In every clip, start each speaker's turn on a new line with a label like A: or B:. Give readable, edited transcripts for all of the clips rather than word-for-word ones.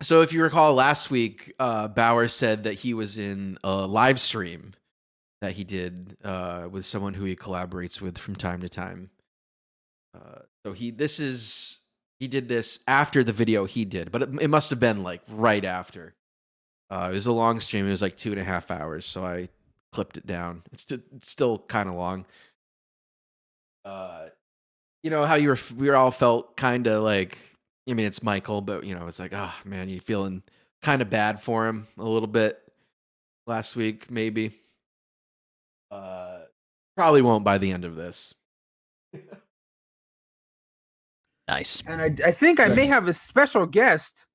A: So if you recall last week, Bauer said that he was in a live stream that he did with someone who he collaborates with from time to time. So he did this after the video he did, but it must have been like right after. It was a long stream. It was like 2.5 hours, so I clipped it down. It's still kind of long. You know how we all felt kind of like. I mean, it's Michael, but it's like, oh man, you feeling kind of bad for him a little bit last week, maybe. Probably won't by the end of this.
B: Nice.
C: And I think I may have a special guest.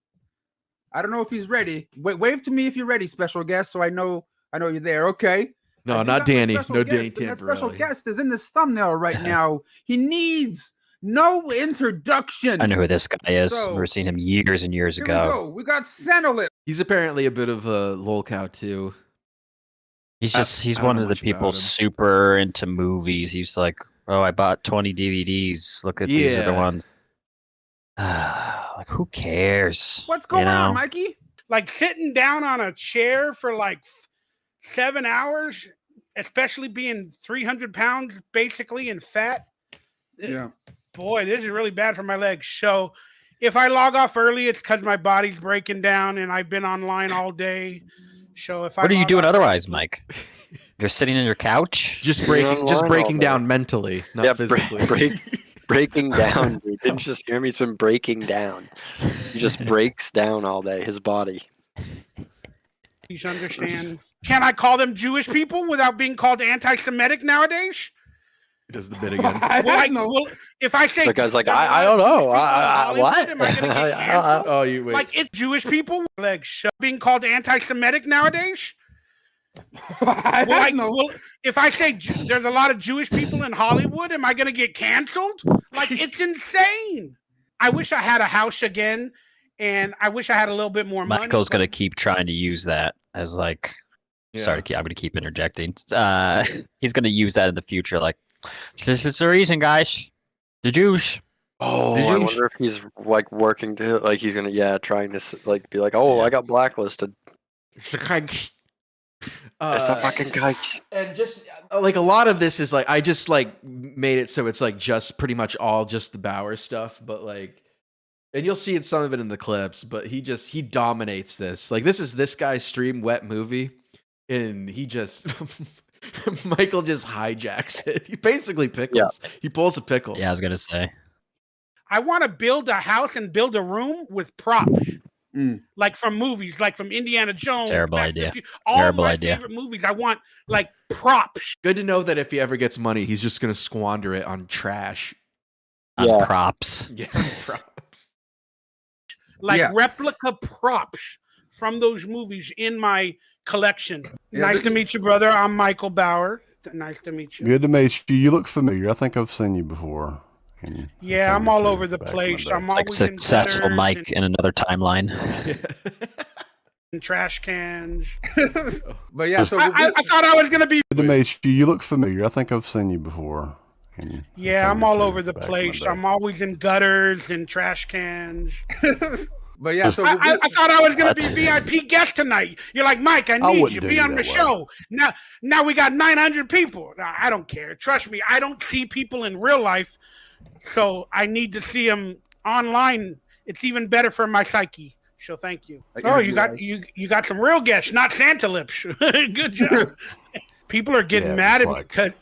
C: I don't know if he's ready. Wave to me if you're ready, special guest, so I know you're there. Okay.
A: No, not Danny. No Danny Tamborelli.
C: That special guest is in this thumbnail right now. He needs no introduction.
B: I know who this guy is. So, we've seen him years and years ago.
C: We got Senolip.
A: He's apparently a bit of a lolcow too.
B: He's one of the people super into movies. He's like, oh, I bought 20 DVDs. Look at these are the ones. Like, who cares?
C: What's going on, Mikey?
D: Like sitting down on a chair for like 7 hours, especially being 300 pounds basically and fat.
C: Yeah.
D: Boy, this is really bad for my legs. So if I log off early, it's because my body's breaking down and I've been online all day. So if
B: what are you doing otherwise, Mike? You're sitting on your couch?
A: Just breaking down mentally, not physically.
E: Breaking down, dude. Didn't you just hear me? He's been breaking down. He just breaks down all day, his body.
D: You understand. Can I call them Jewish people without being called anti-Semitic nowadays?
A: He does the bit again.
D: Well, if I say
E: the guy's like, I don't know. What?
D: Am I gonna get canceled?
A: Oh, you wait.
D: Like it's Jewish people like being called anti-Semitic nowadays. If I say there's a lot of Jewish people in Hollywood, am I going to get canceled? Like, it's insane. I wish I had a house again, and I wish I had a little bit more money.
B: Michael's going to keep trying to use that as like, sorry, I'm going to keep interjecting. He's going to use that in the future. Like, this is the reason, guys. The Jews.
E: Oh, I wonder if he's like working to, like, he's going to, trying to like be like, I got blacklisted. It's a fucking kite.
A: And just like a lot of this is like I just like made it so it's like just pretty much all just the Bauer stuff, but like, and you'll see some of it in the clips, but he dominates this. Like this guy's stream wet movie, and he just Michael just hijacks it. He basically pickles. Yeah. He pulls a pickle.
B: Yeah, I was gonna say.
D: I want to build a house and build a room with props. Like from movies, like from Indiana Jones.
B: Terrible idea.
D: All my favorite movies. I want like props.
A: Good to know that if he ever gets money, he's just going to squander it on trash.
B: On props.
A: Yeah, props.
D: Like replica props from those movies in my collection. Nice to meet you, brother. I'm Michael Bauer. Nice to meet you.
F: Good to meet you. You look familiar. I think I've seen you before.
D: Yeah, I'm all over the place. I'm
B: like successful Mike in another timeline.
D: And trash cans.
C: But yeah, so
D: I thought I was gonna be.
F: Good to meet you. You look familiar. I think I've seen you before.
D: Yeah, I'm all over the place. I'm always in gutters and trash cans.
C: But yeah, so
D: I thought I was gonna be VIP guest tonight. You're like, Mike, I need you to be on the show. Now we got 900 people. I don't care. Trust me, I don't see people in real life. So I need to see them online. It's even better for my psyche. So thank you. You got some real guests, not Santa lips. Good job. People are getting mad at me because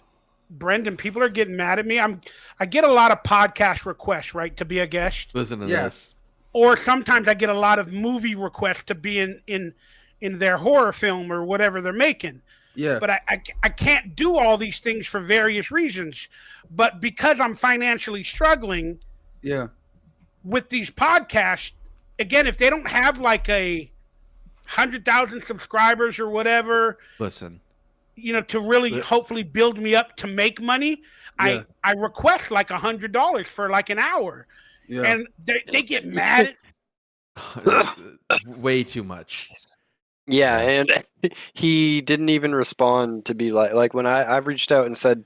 D: Brendan. People are getting mad at me. I get a lot of podcast requests, right, to be a guest.
A: Listen to this.
D: Or sometimes I get a lot of movie requests to be in their horror film or whatever they're making.
C: Yeah.
D: But I can't do all these things for various reasons. But because I'm financially struggling with these podcasts, again, if they don't have like 100,000 subscribers or whatever,
A: listen,
D: to really hopefully build me up to make money, I request like $100 for like an hour. Yeah. And they get mad
A: at way too much.
E: Yeah, and he didn't even respond to be like when I've reached out and said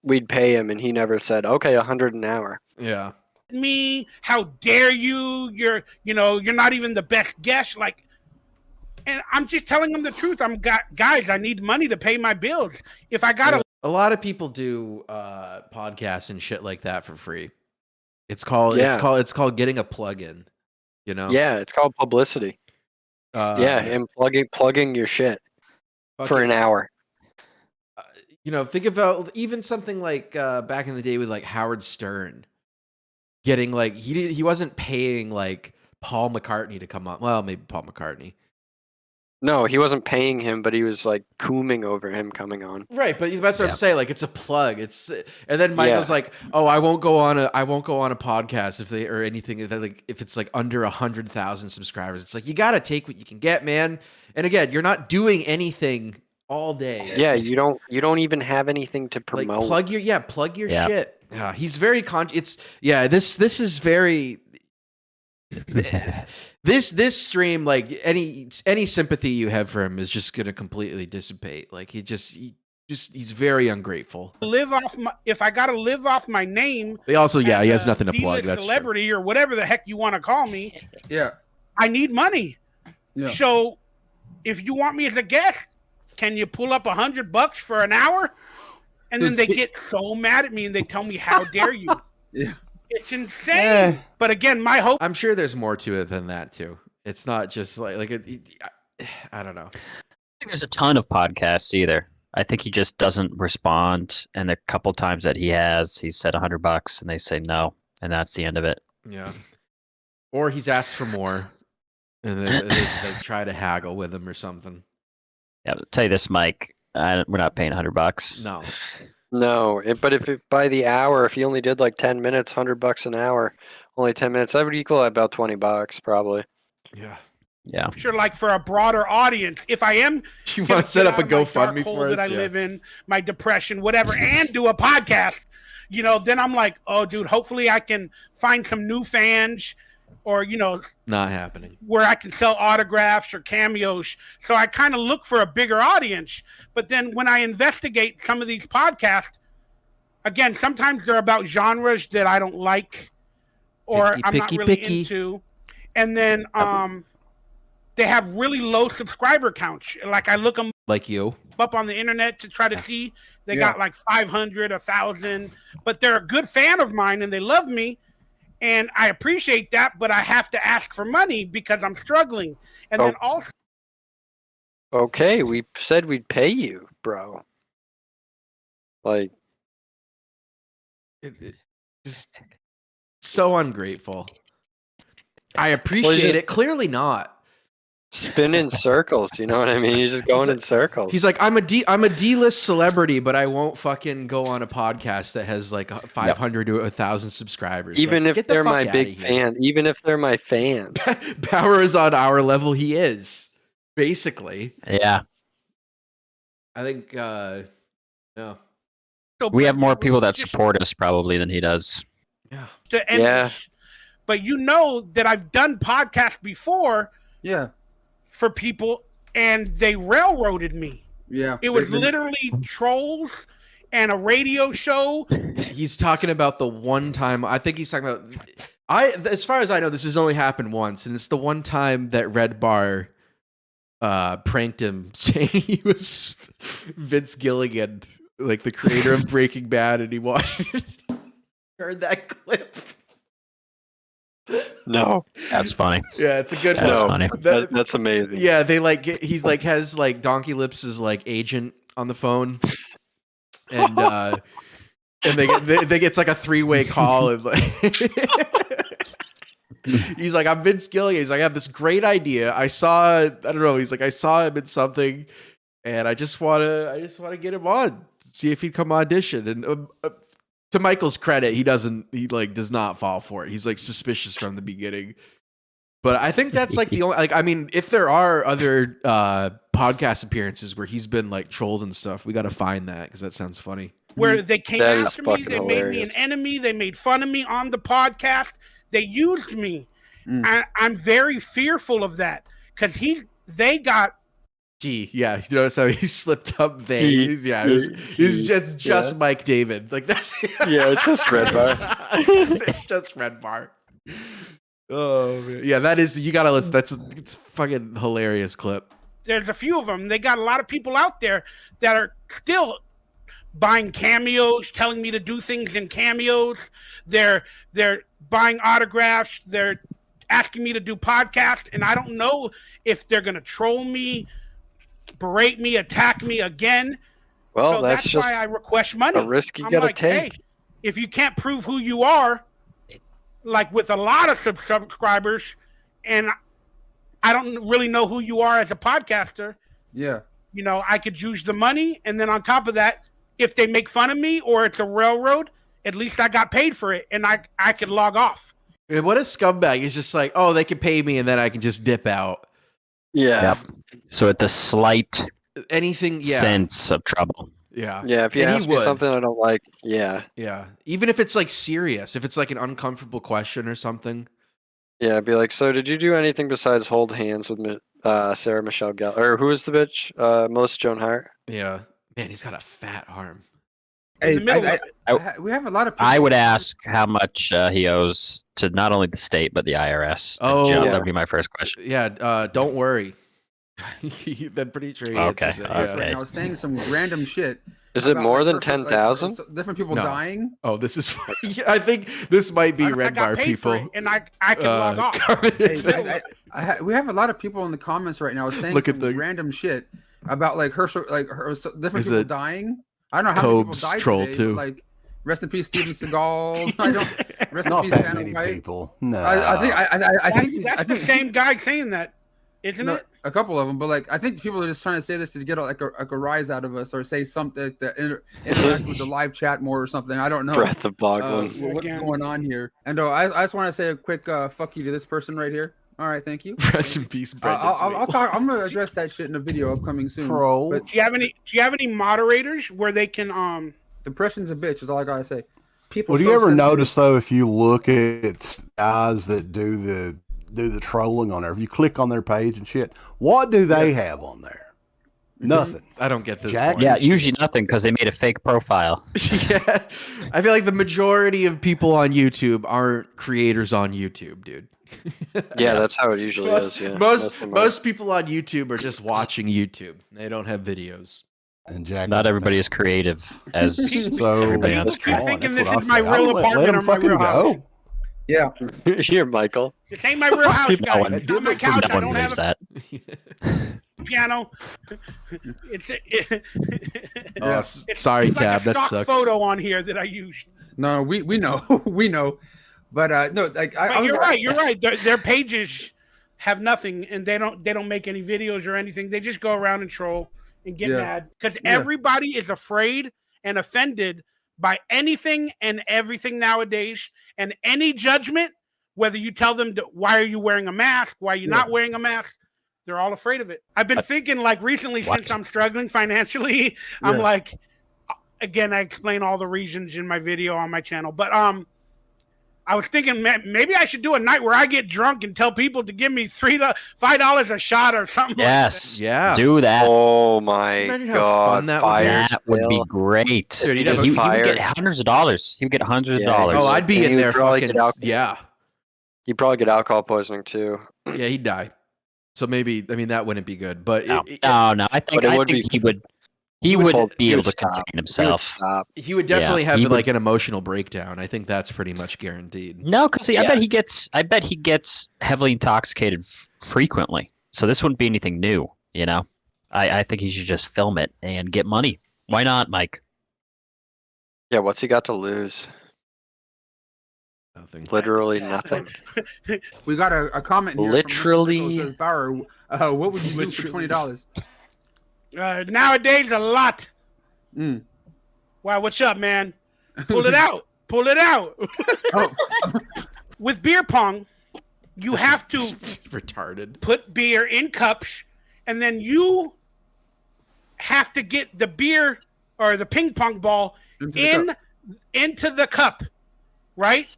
E: we'd pay him, and he never said, okay, $100 an hour.
A: Yeah.
D: me. How dare you? You're not even the best guest. Like, and I'm just telling them the truth. Guys, I need money to pay my bills. If I got
A: a lot of people do podcasts and shit like that for free. It's called getting a plug-in.
E: Yeah, it's called publicity. And plugging your shit for an hour.
A: Think about even something like back in the day with like Howard Stern getting like he wasn't paying like Paul McCartney to come on. Well, maybe Paul McCartney.
E: No, he wasn't paying him, but he was like cooming over him coming on.
A: Right, but that's what I'm saying. Like it's a plug. And then Michael's like, "Oh, I won't go on a podcast if if it's like under 100,000 subscribers." It's like you got to take what you can get, man. And again, you're not doing anything all day.
E: Yeah, you don't even have anything to promote.
A: Like plug your shit. He's very this is very this stream, like any sympathy you have for him is just going to completely dissipate. Like he's very ungrateful.
D: If I got to live off my name.
A: He also he has nothing to plug. That's
D: celebrity
A: true.
D: Or whatever the heck you want to call me.
C: Yeah.
D: I need money. Yeah. So if you want me as a guest, can you pull up $100 for an hour? And then they get so mad at me and they tell me, how dare you?
C: Yeah.
D: It's insane. But again, my hope.
A: I'm sure there's more to it than that too. It's not just I don't know.
B: I think there's a ton of podcasts either. I think he just doesn't respond. And a couple times that he said $100 and they say no. And that's the end of it.
A: Yeah. Or he's asked for more and they try to haggle with him or something.
B: Yeah, I'll tell you this, Mike. We're not paying $100.
E: No, but if by the hour, if he only did like 10 minutes, $100 an hour, only 10 minutes, that would equal about $20 probably.
A: Yeah.
D: Sure, like for a broader audience, if I am,
A: you want to set up a GoFundMe for us?
D: That I live in, my depression, whatever, and do a podcast, then I'm like, oh, dude, hopefully I can find some new fans. Or,
A: not happening,
D: where I can sell autographs or cameos. So I kind of look for a bigger audience. But then when I investigate some of these podcasts, again, sometimes they're about genres that I don't like or I'm not really into. And then they have really low subscriber counts. Like I look them
A: like you
D: up on the internet to try to see. They got like 500, 1,000. But they're a good fan of mine and they love me. And I appreciate that, but I have to ask for money because I'm struggling. And then also...
E: Okay, we said we'd pay you, bro. Like...
A: Just so ungrateful. I appreciate it. Clearly not.
E: Spin in circles, you know what I mean? He's just going in circles.
A: He's like, I'm a D-list celebrity, but I won't fucking go on a podcast that has like 500 to 1,000 subscribers.
E: Even if they're my big fan, even if they're my fans.
A: Bauer is on our level. He is basically.
B: Yeah.
A: I think.
B: We have more people that support us probably than he does.
A: Yeah.
D: But that I've done podcasts before.
C: Yeah.
D: For people, and they railroaded me.
C: Yeah.
D: It was literally trolls and a radio show.
A: He's talking about the one time. I think he's talking about. As far as I know, this has only happened once, and it's the one time that Red Bar pranked him, saying he was Vince Gilligan, like the creator of Breaking Bad, and he watched. Heard that clip.
E: No,
B: that's funny.
A: Yeah, it's a good one.
E: No,
B: funny.
E: That's amazing.
A: Yeah, they he's like has like Donkey Lips' like agent on the phone, and they get like a 3-way call, and like he's like, I'm Vince Gilligan. He's like, I have this great idea. I saw him in something, and I just want to get him on, see if he'd come audition. And to Michael's credit, he does not fall for it. He's like suspicious from the beginning. But I think that's like the only, if there are other podcast appearances where he's been like trolled and stuff, we got to find that because that sounds funny.
D: Where they came after me, they made me an enemy, they made fun of me on the podcast, they used me. I'm very fearful of that because they got
A: Yeah, you notice how he slipped up veins? Yeah, it's just Mike David. Like that's
E: it's just Red Bar.
A: It's just Red Bar. Oh man. Yeah, that is, you gotta listen. It's fucking hilarious clip.
D: There's a few of them. They got a lot of people out there that are still buying cameos, telling me to do things in cameos. They're buying autographs. They're asking me to do podcasts, and I don't know if they're gonna troll me, berate me, attack me again.
E: Well,
D: so
E: that's just
D: why I request money.
E: a risk you gotta take.
D: Hey, if you can't prove who you are, like with a lot of subscribers, and I don't really know who you are as a podcaster.
C: Yeah.
D: I could use the money, and then on top of that, if they make fun of me or it's a railroad, at least I got paid for it, and I could log off.
A: And what a scumbag. He's just like, oh, they can pay me, and then I can just dip out.
E: Yeah.
B: So at the slight sense of trouble.
A: Yeah.
E: Yeah, if you ask me something I don't like, yeah.
A: Yeah. Even if it's like serious, if it's like an uncomfortable question or something.
E: Yeah, I'd be like, so did you do anything besides hold hands with Sarah Michelle Gellar? Or who is the bitch? Melissa Joan Hart?
A: Yeah. Man, he's got a fat arm.
C: Hey, we have a lot of people.
B: I would ask how much he owes to not only the state, but the IRS.
A: Oh,
B: Joe, that would be my first question.
A: Yeah, don't worry. I'm pretty sure he answers it.
C: I was saying some random shit.
E: Is it more than 10,000?
C: Different people dying?
A: Oh, this is. I think this might be Red Bar people.
D: And I can log off.
C: We have a lot of people in the comments right now saying random shit about like her different people dying. I don't know how many people died today.
A: Too.
C: Like, rest in peace, Steven Seagal. I don't. Rest
F: Not
C: in peace,
F: that many people. No.
C: I think
D: that's the same guy saying that, isn't it?
C: A couple of them, but like I think people are just trying to say this to get like a rise out of us, or say something that interact with the live chat more or something. I don't know.
E: Breath of boggling.
C: What's going on here? And I just want to say a quick fuck you to this person right here. All right, thank you.
A: Rest in peace, Brendan.
C: I'll talk. I'm gonna address that shit in a video upcoming soon. But
D: do you have any moderators where they can
C: Depression's a bitch is all I gotta say. People.
F: Well, do you ever notice though, if you look at guys that do the trolling on there, if you click on their page and shit, what do they have on there? Nothing.
A: I don't get this.
B: Yeah, usually nothing because they made a fake profile.
A: Yeah, I feel like the majority of people on YouTube aren't creators on YouTube, dude.
E: Yeah, that's how it usually is. Yeah,
A: most people on YouTube are just watching YouTube. They don't have videos.
F: And Jack,
B: not everybody is creative as everybody else.
D: Keep thinking this is my real apartment or my real house.
C: Yeah,
E: here, Michael.
D: This ain't my real house, guys. It's not my couch. I
B: No
D: don't
B: one
D: have
B: that.
D: piano.
A: Sorry,
D: it's
A: Tab.
D: like a
A: that
D: stock
A: sucks.
D: photo on here that I used.
C: No, we know, we know, but no, like
D: you're right. You're right. Their pages have nothing, and they don't make any videos or anything. They just go around and troll and get mad because everybody is afraid and offended by anything and everything nowadays, and any judgment, whether you tell them why are you wearing a mask, why are you not wearing a mask, they're all afraid of it. I've been thinking like recently since I'm struggling financially, I'm like, again, I explain all the reasons in my video on my channel, but I was thinking maybe I should do a night where I get drunk and tell people to give me $5 a shot or something.
B: Yes,
A: yeah,
B: do that.
E: Oh my god,
B: that would be great.
A: Dude,
B: he would get hundreds of dollars. He would get hundreds of dollars.
A: Oh, I'd be in there fucking
E: He'd probably get alcohol poisoning too.
A: Yeah, he'd die. So maybe that wouldn't be good. But
B: no. I think he would be able to contain himself.
A: He would definitely have like an emotional breakdown. I think that's pretty much guaranteed.
B: No, because I bet he gets heavily intoxicated frequently. So this wouldn't be anything new, you know. I think he should just film it and get money. Why not, Mike?
E: Yeah, what's he got to lose?
A: Nothing.
E: Literally nothing.
C: We got a comment here.
E: Literally.
C: Says, Bauer, what would you do for $20?
D: Nowadays, a lot. Wow, what's up, man? Pull it out. Pull it out. With beer pong, you have to
A: retarded
D: put beer in cups, and then you have to get the beer or the ping pong ball into the cup, right?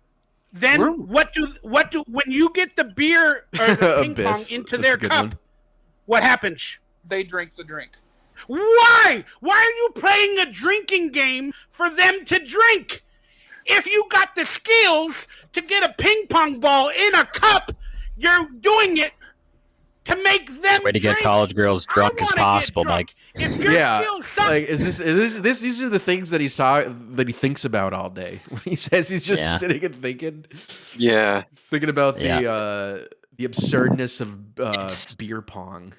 D: Then what do when you get the beer or the ping pong into their cup, what happens? they drink the drink. Why? Why are you playing a drinking game for them to drink? If you got the skills to get a ping pong ball in a cup, you're doing it to make them
B: way to get college girls drunk as possible, Mike.
D: If your skills suck,
A: like is this these are the things that that he thinks about all day. When he says he's just sitting and thinking.
E: Yeah.
A: He's thinking about the absurdness of beer pong.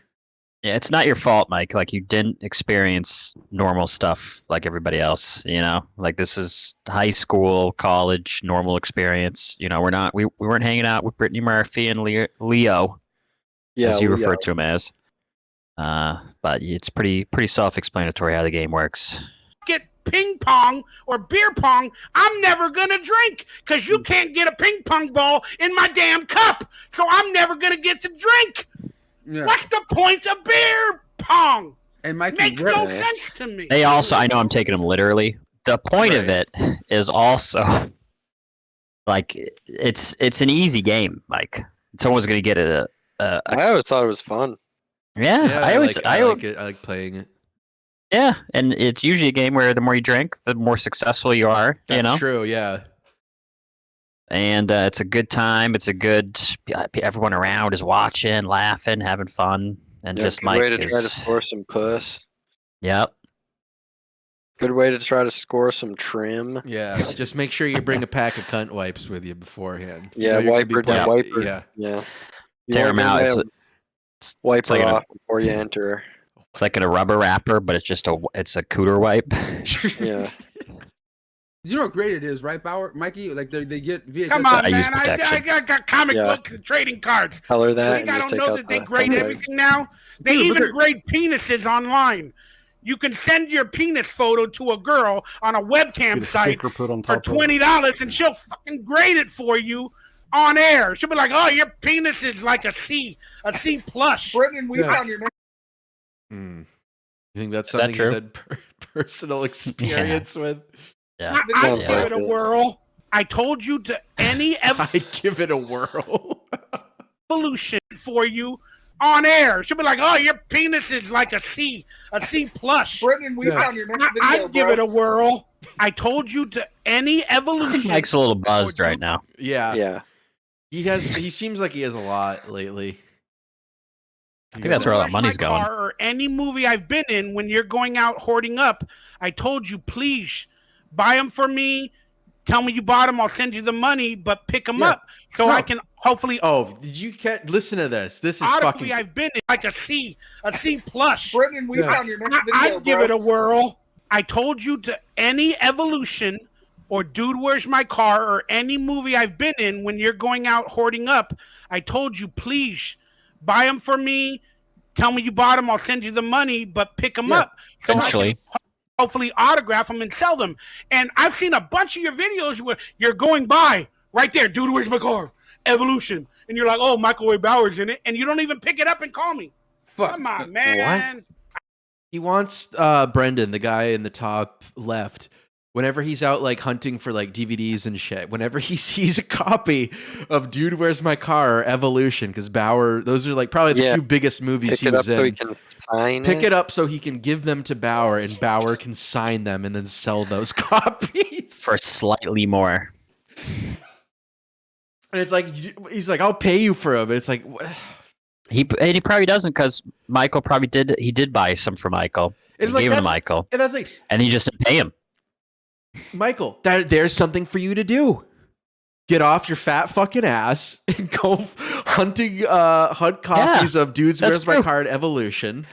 B: Yeah, it's not your fault, Mike. Like, you didn't experience normal stuff like everybody else, you know? Like, this is high school, college, normal experience. You know, we weren't hanging out with Brittany Murphy and Leo, as you refer to him as. But it's pretty self-explanatory how the game works.
D: Get ping pong or beer pong, I'm never gonna drink because you can't get a ping pong ball in my damn cup, so I'm never gonna get to drink. Yeah. What's the point of beer pong?
C: And Mikey,
D: makes no sense to me.
B: They also, I know I'm taking them literally. The point of it is also like it's an easy game, Mike. Someone's gonna get it.
E: I always thought it was fun.
B: Yeah, I
A: like playing it.
B: Yeah, and it's usually a game where the more you drink, the more successful you are.
A: That's true. Yeah.
B: And it's a good time. It's a good. Everyone around is watching, laughing, having fun, and just Mike.
E: Good way to try to score some puss.
B: Yep.
E: Good way to try to score some trim.
A: Yeah, just make sure you bring a pack of cunt wipes with you beforehand.
E: Yeah, wiper.
A: Yeah.
B: Tear them out.
E: Wipe it off before you enter.
B: It's like a rubber wrapper, but it's a cooter wipe.
E: Yeah.
C: You know how great it is, right, Bauer? Mikey, like they get VHS.
D: Come on, man! I got comic books and trading cards.
E: Color that.
D: You don't know that they grade everything now. They even grade penises online. You can send your penis photo to a girl on a webcam site for $20, and she'll fucking grade it for you on air. She'll be like, "Oh, your penis is like a C plus."
C: Brendan, we found your
A: name. You think that's something you had personal experience with?
B: Yeah.
D: I'd give it a whirl. I told you to any
A: I'd give it a whirl.
D: Evolution for you on air. She'll be like, "Oh, your penis is like a C plus."
C: Brendan, we found your next video,
D: I'd give it a whirl. I told you to any evolution.
B: Mike's a little buzzed right now.
A: Yeah.
E: Yeah.
A: He seems like he has a lot lately.
B: I think that's where all that money's going.
D: Or any movie I've been in, when you're going out hoarding up, I told you, please buy them for me. Tell me you bought them. I'll send you the money, but pick them up so I can hopefully.
A: Oh, did you listen to this? This is fucking.
D: I've been in like a C plus.
C: Brendan, we found your next video,
D: I'd give it a whirl. I told you to any evolution or Dude, Where's My Car or any movie I've been in, when you're going out hoarding up, I told you, please buy them for me. Tell me you bought them. I'll send you the money, but pick them up. So
B: eventually.
D: I can hopefully autograph them and sell them. And I've seen a bunch of your videos where you're going by right there, Dude, Where's My Car? Evolution. And you're like, oh, Michael Ray Bauer's in it. And you don't even pick it up and call me. Come on, man.
E: What?
A: He wants Brendan, the guy in the top left, whenever he's out like hunting for like DVDs and shit, whenever he sees a copy of Dude, Where's My Car or Evolution, because Bauer, those are like probably the two biggest movies he was in.
E: So he can sign
A: Pick it up so he can give them to Bauer, and Bauer can sign them and then sell those copies
B: for slightly more.
A: And it's like, he's like, I'll pay you for them. It's like,
B: he probably doesn't, because Michael probably did. He did buy some for Michael. He gave him to Michael,
A: and that's like,
B: and he just didn't pay him.
A: Michael, there's something for you to do. Get off your fat fucking ass and go hunt copies of Dudes, Where's My Car? Evolution.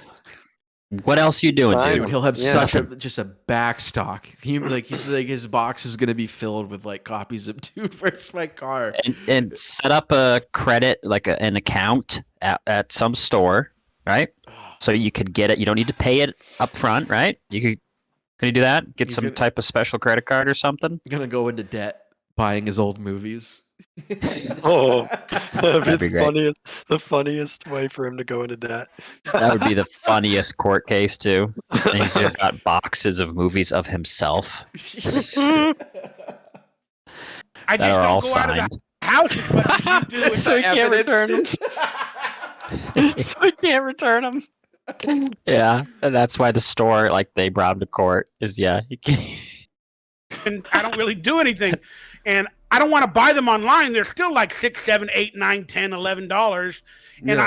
B: What else are you doing, dude?
A: He'll have such a back stock. He's like his box is gonna be filled with like copies of Dude, Where's My Car?
B: And set up a credit, like an account at some store, right? So you could get it. You don't need to pay it up front, right? Can you do that? Get some type of special credit card or something?
A: Gonna go into debt buying his old movies.
E: Oh, that'd be the funniest way for him to go into debt.
B: That would be the funniest court case too. And he's just got boxes of movies of himself.
D: I just don't go out of the house. What do you do?
E: So he can't return them. So he can't return them.
B: Yeah, and that's why the store, like, they brought him to court.
D: And I don't really do anything, and I don't want to buy them online. They're still like $6, $7, $8, $9, $10, $11. And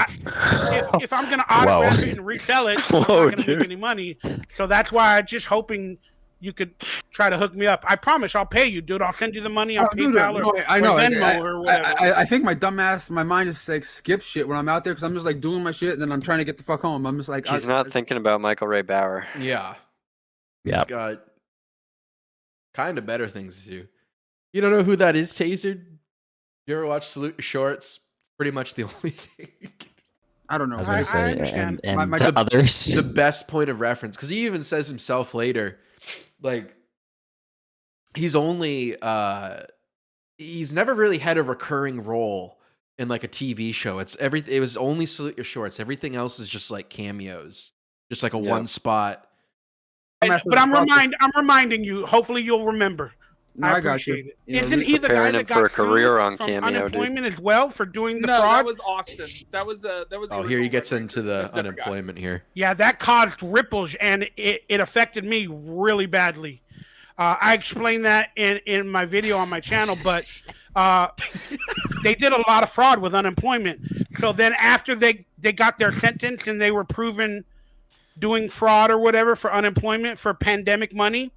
D: if I'm gonna autograph it and resell it, I'm not gonna make any money. So that's why I'm just hoping you could try to hook me up. I promise I'll pay you, dude. I'll send you the money on PayPal or Venmo or whatever.
C: I think my mind just like skips shit when I'm out there because I'm just like doing my shit and then I'm trying to get the fuck home. I'm just like
E: he's not thinking about Michael Ray Bauer.
A: Yeah.
B: Yeah.
A: He's got kind of better things to do. You don't know who that is, Tasered? You ever watch Salute Your Shorts? It's pretty much the only thing.
C: I don't know.
B: I
D: understand.
B: And to others.
A: The best point of reference, because he even says himself later, like, he's only he's never really had a recurring role in like a TV show. It was only Salute Your Shorts. Everything else is just like cameos, just like a one spot.
D: But I'm reminding you. Hopefully, you'll remember.
C: No, I appreciate
D: it. Isn't he the guy that got
E: for a career on
D: from
E: Cameo,
D: unemployment as well for doing the
G: no,
D: fraud?
G: that was Austin. That was.
A: Oh, here he gets into the unemployment here.
D: Yeah, that caused ripples, and it affected me really badly. I explained that in my video on my channel, but they did a lot of fraud with unemployment. So then after they got their sentence and they were proven doing fraud or whatever for unemployment for pandemic money,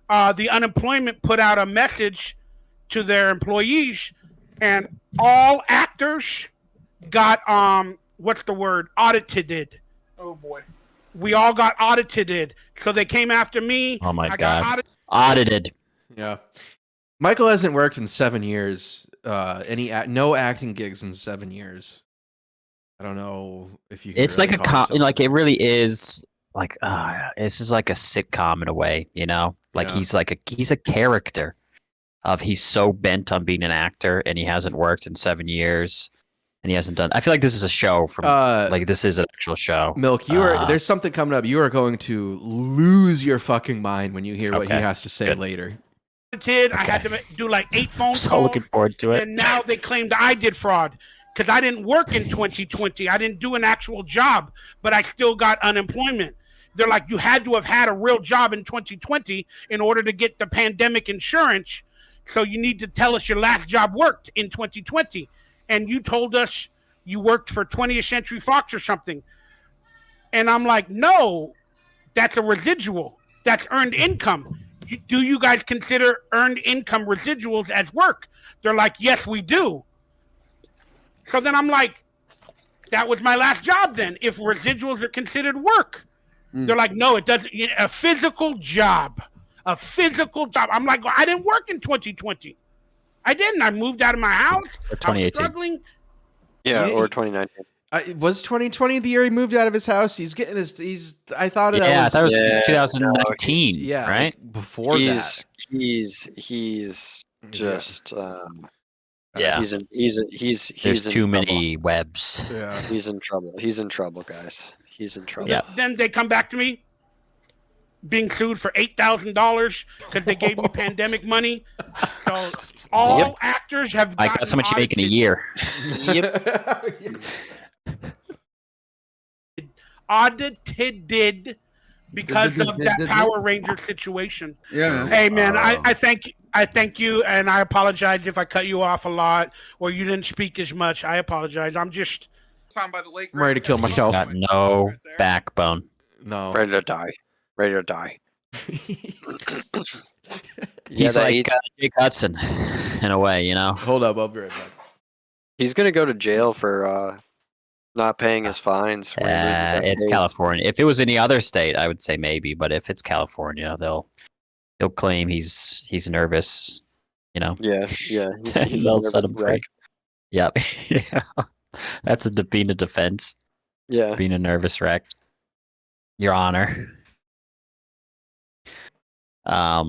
D: the unemployment put out a message to their employees, and all actors got audited.
G: Oh boy.
D: We all got audited. So they came after me.
B: Oh my God. Audited.
A: Yeah. Michael hasn't worked in 7 years. No acting gigs in 7 years. I don't know if you.
B: It's
A: really
B: like like it really is like this is like a sitcom in a way, you know. Like he's a character of he's so bent on being an actor and he hasn't worked in 7 years and he hasn't done. I feel like this is a show from like this is an actual show.
A: Milk, there's something coming up. You are going to lose your fucking mind when you hear what he has to say later.
D: I had to do like 8 phone calls.
B: So looking forward to it.
D: And now they claimed I did fraud because I didn't work in 2020. I didn't do an actual job, but I still got unemployment. They're like, you had to have had a real job in 2020 in order to get the pandemic insurance. So you need to tell us your last job worked in 2020. And you told us you worked for 20th Century Fox or something. And I'm like, no, that's a residual. That's earned income. Do you guys consider earned income residuals as work? They're like, yes, we do. So then I'm like, that was my last job then, if residuals are considered work. They're like, no, it doesn't. A physical job. I'm like, well, I didn't work in 2020. I didn't. I moved out of my house.
B: Or 2018.
D: I was struggling.
E: Yeah, or 2019.
A: Was 2020 the year he moved out of his house? He's getting his. I thought that was.
B: That was 2019.
A: Yeah,
B: right
A: like before that.
E: He's just.
B: Yeah.
E: He's
B: too many webs.
A: Yeah.
E: He's in trouble. He's in trouble, guys. He's in trouble.
B: Yeah.
D: Then they come back to me, being sued for $8,000 because they gave me pandemic money. So all actors have.
B: I got so much you make in a year.
D: Audited because of that Power Ranger situation.
C: Yeah.
D: Hey man, I thank you, and I apologize if I cut you off a lot or you didn't speak as much. I apologize. I'm just
G: by the lake.
A: I'm ready to kill myself.
B: Got no backbone.
A: No.
E: Ready to die. Ready to die.
B: He's like Jake Hudson, in a way, you know.
A: Hold up, I'll be right back.
E: He's gonna go to jail for not paying his fines.
B: It's California. If it was any other state, I would say maybe, but if it's California, they'll claim he's nervous, you know.
E: Yeah.
B: They'll set him free. Yep. Yeah. That's being a defense.
E: Yeah.
B: Being a nervous wreck. Your Honor. But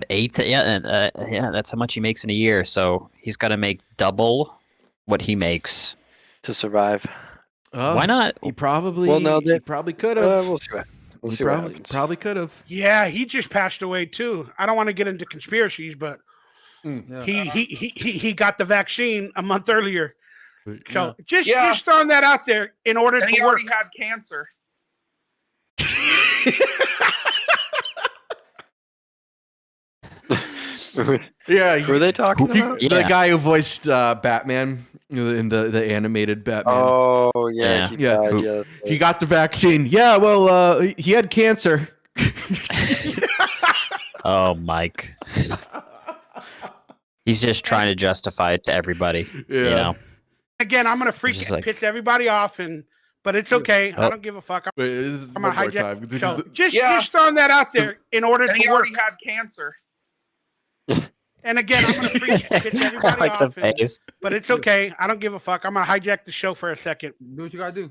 B: that's how much he makes in a year. So he's got to make double what he makes
E: to survive.
B: Why not?
A: He probably.
E: He
A: probably could have.
E: We'll see. We'll see what happens.
A: Probably could have.
D: Yeah, he just passed away too. I don't want to get into conspiracies, but he got the vaccine a month earlier. So just throwing that out there in order
G: and
D: to
G: he
D: work.
G: already had cancer.
A: Yeah,
E: Who are they talking about?
A: The guy who voiced Batman in the animated Batman.
E: Oh yeah, he died. Yeah,
A: he got the vaccine. Yeah, well, he had cancer.
B: Oh, Mike. He's just trying to justify it to everybody. You know.
D: Again, I'm gonna piss everybody off, but it's okay. I don't give a fuck.
A: I'm
D: gonna hijack. So just throwing that out there in order
G: and
D: to
G: he
D: work.
G: already had cancer.
D: And again, I'm gonna piss everybody off, but it's okay. I don't give a fuck. I'm gonna hijack the show for a second.
C: Do what you gotta do.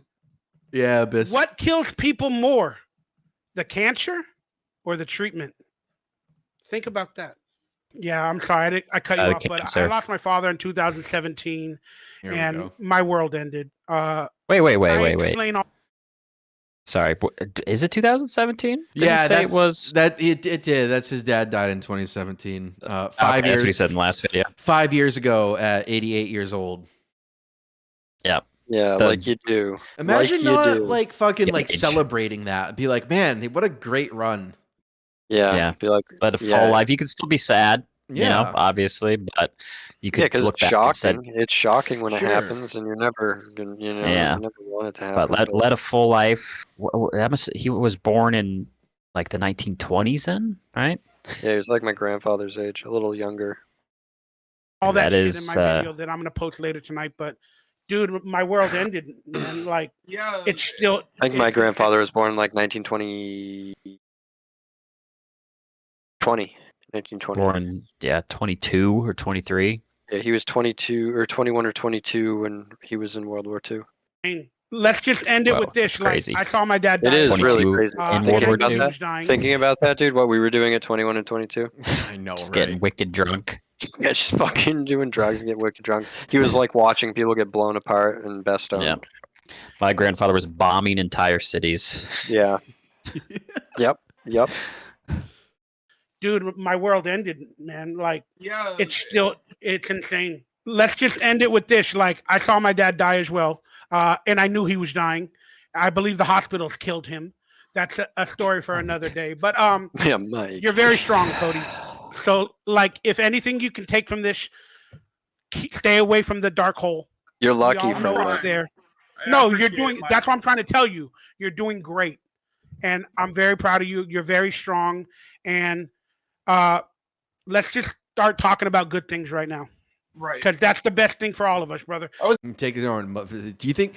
A: Yeah, Abyss.
D: What kills people more, the cancer or the treatment? Think about that. Yeah, I'm sorry. I cut you off, but I lost my father in 2017, and my world ended.
B: Wait. Sorry, is it 2017?
A: Yeah, it was. It did. That's his dad died in 2017. 5 years.
B: As we said in the last video.
A: 5 years ago, at 88 years old.
B: Yeah.
E: Yeah, like you do.
A: Imagine like fucking like celebrating that. Be like, man, what a great run.
E: Yeah. Be like,
B: but a full life. You can still be sad.
A: Yeah.
B: You know, obviously, but you could look
E: it's
B: back
E: shocking.
B: and say,
E: it's shocking when it happens, and you're never, you never want it to happen.
B: But led a full life. He was born in like the 1920s, then, right?
E: Yeah, he was like my grandfather's age, a little younger.
D: All that shit in my video that I'm gonna post later tonight, but dude, my world ended, man. Like, it's still.
E: I think my grandfather was born in like 1920. 1920.
B: Born, 22 or 23.
E: Yeah, he was 22 or 21 or 22 when he was in World War II.
D: Let's just end it with this. Like, I saw my dad die.
E: It is really crazy.
B: In World War II.
E: Thinking about that, dude, what we were doing at 21 and 22.
A: I know,
B: just getting wicked drunk.
E: Yeah, just fucking doing drugs and get wicked drunk. He was like watching people get blown apart and best owned.
B: Yeah. My grandfather was bombing entire cities.
E: Yeah. Yep.
D: Dude, my world ended, man. Like, it's insane. Let's just end it with this. Like, I saw my dad die as well, and I knew he was dying. I believe the hospitals killed him. That's a story for another day. But
E: Mike.
D: You're very strong, Cody. So, like, if anything you can take from this, stay away from the dark hole.
E: You're lucky for
D: that. There. No, you're doing. That's what I'm trying to tell you. You're doing great, and I'm very proud of you. You're very strong, and let's just start talking about good things right now.
G: Right.
D: Because that's the best thing for all of us, brother.
A: Take his own. Do you think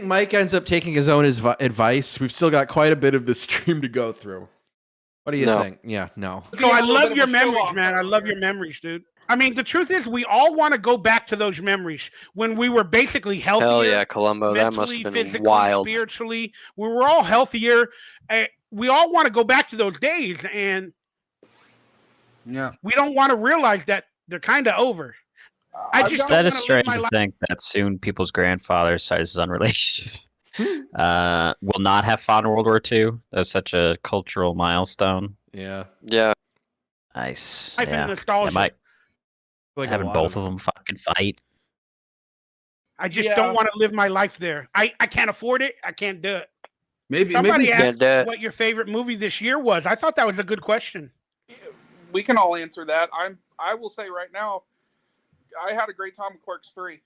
A: Mike ends up taking his own advice? We've still got quite a bit of the stream to go through. What do you think? Yeah, no.
D: So I love your memories, man. I love your memories, dude. I mean, the truth is, we all want to go back to those memories when we were basically healthier.
E: Hell yeah, Columbo. That must have been wild.
D: Spiritually, we were all healthier. We all want to go back to those days, and we don't want to realize that they're kind of over.
B: That is strange to think that soon people's grandfathers, sizes unrelated, will not have fought in World War II. That's such a cultural milestone.
A: Yeah.
B: Nice.
D: Life and nostalgia.
B: Like having both of them fucking fight.
D: I just don't want to live my life there. I can't afford it. I can't do it.
C: Maybe
D: asked what your favorite movie this year was. I thought that was a good question.
G: We can all answer that. I will say right now, I had a great time with Clerks 3.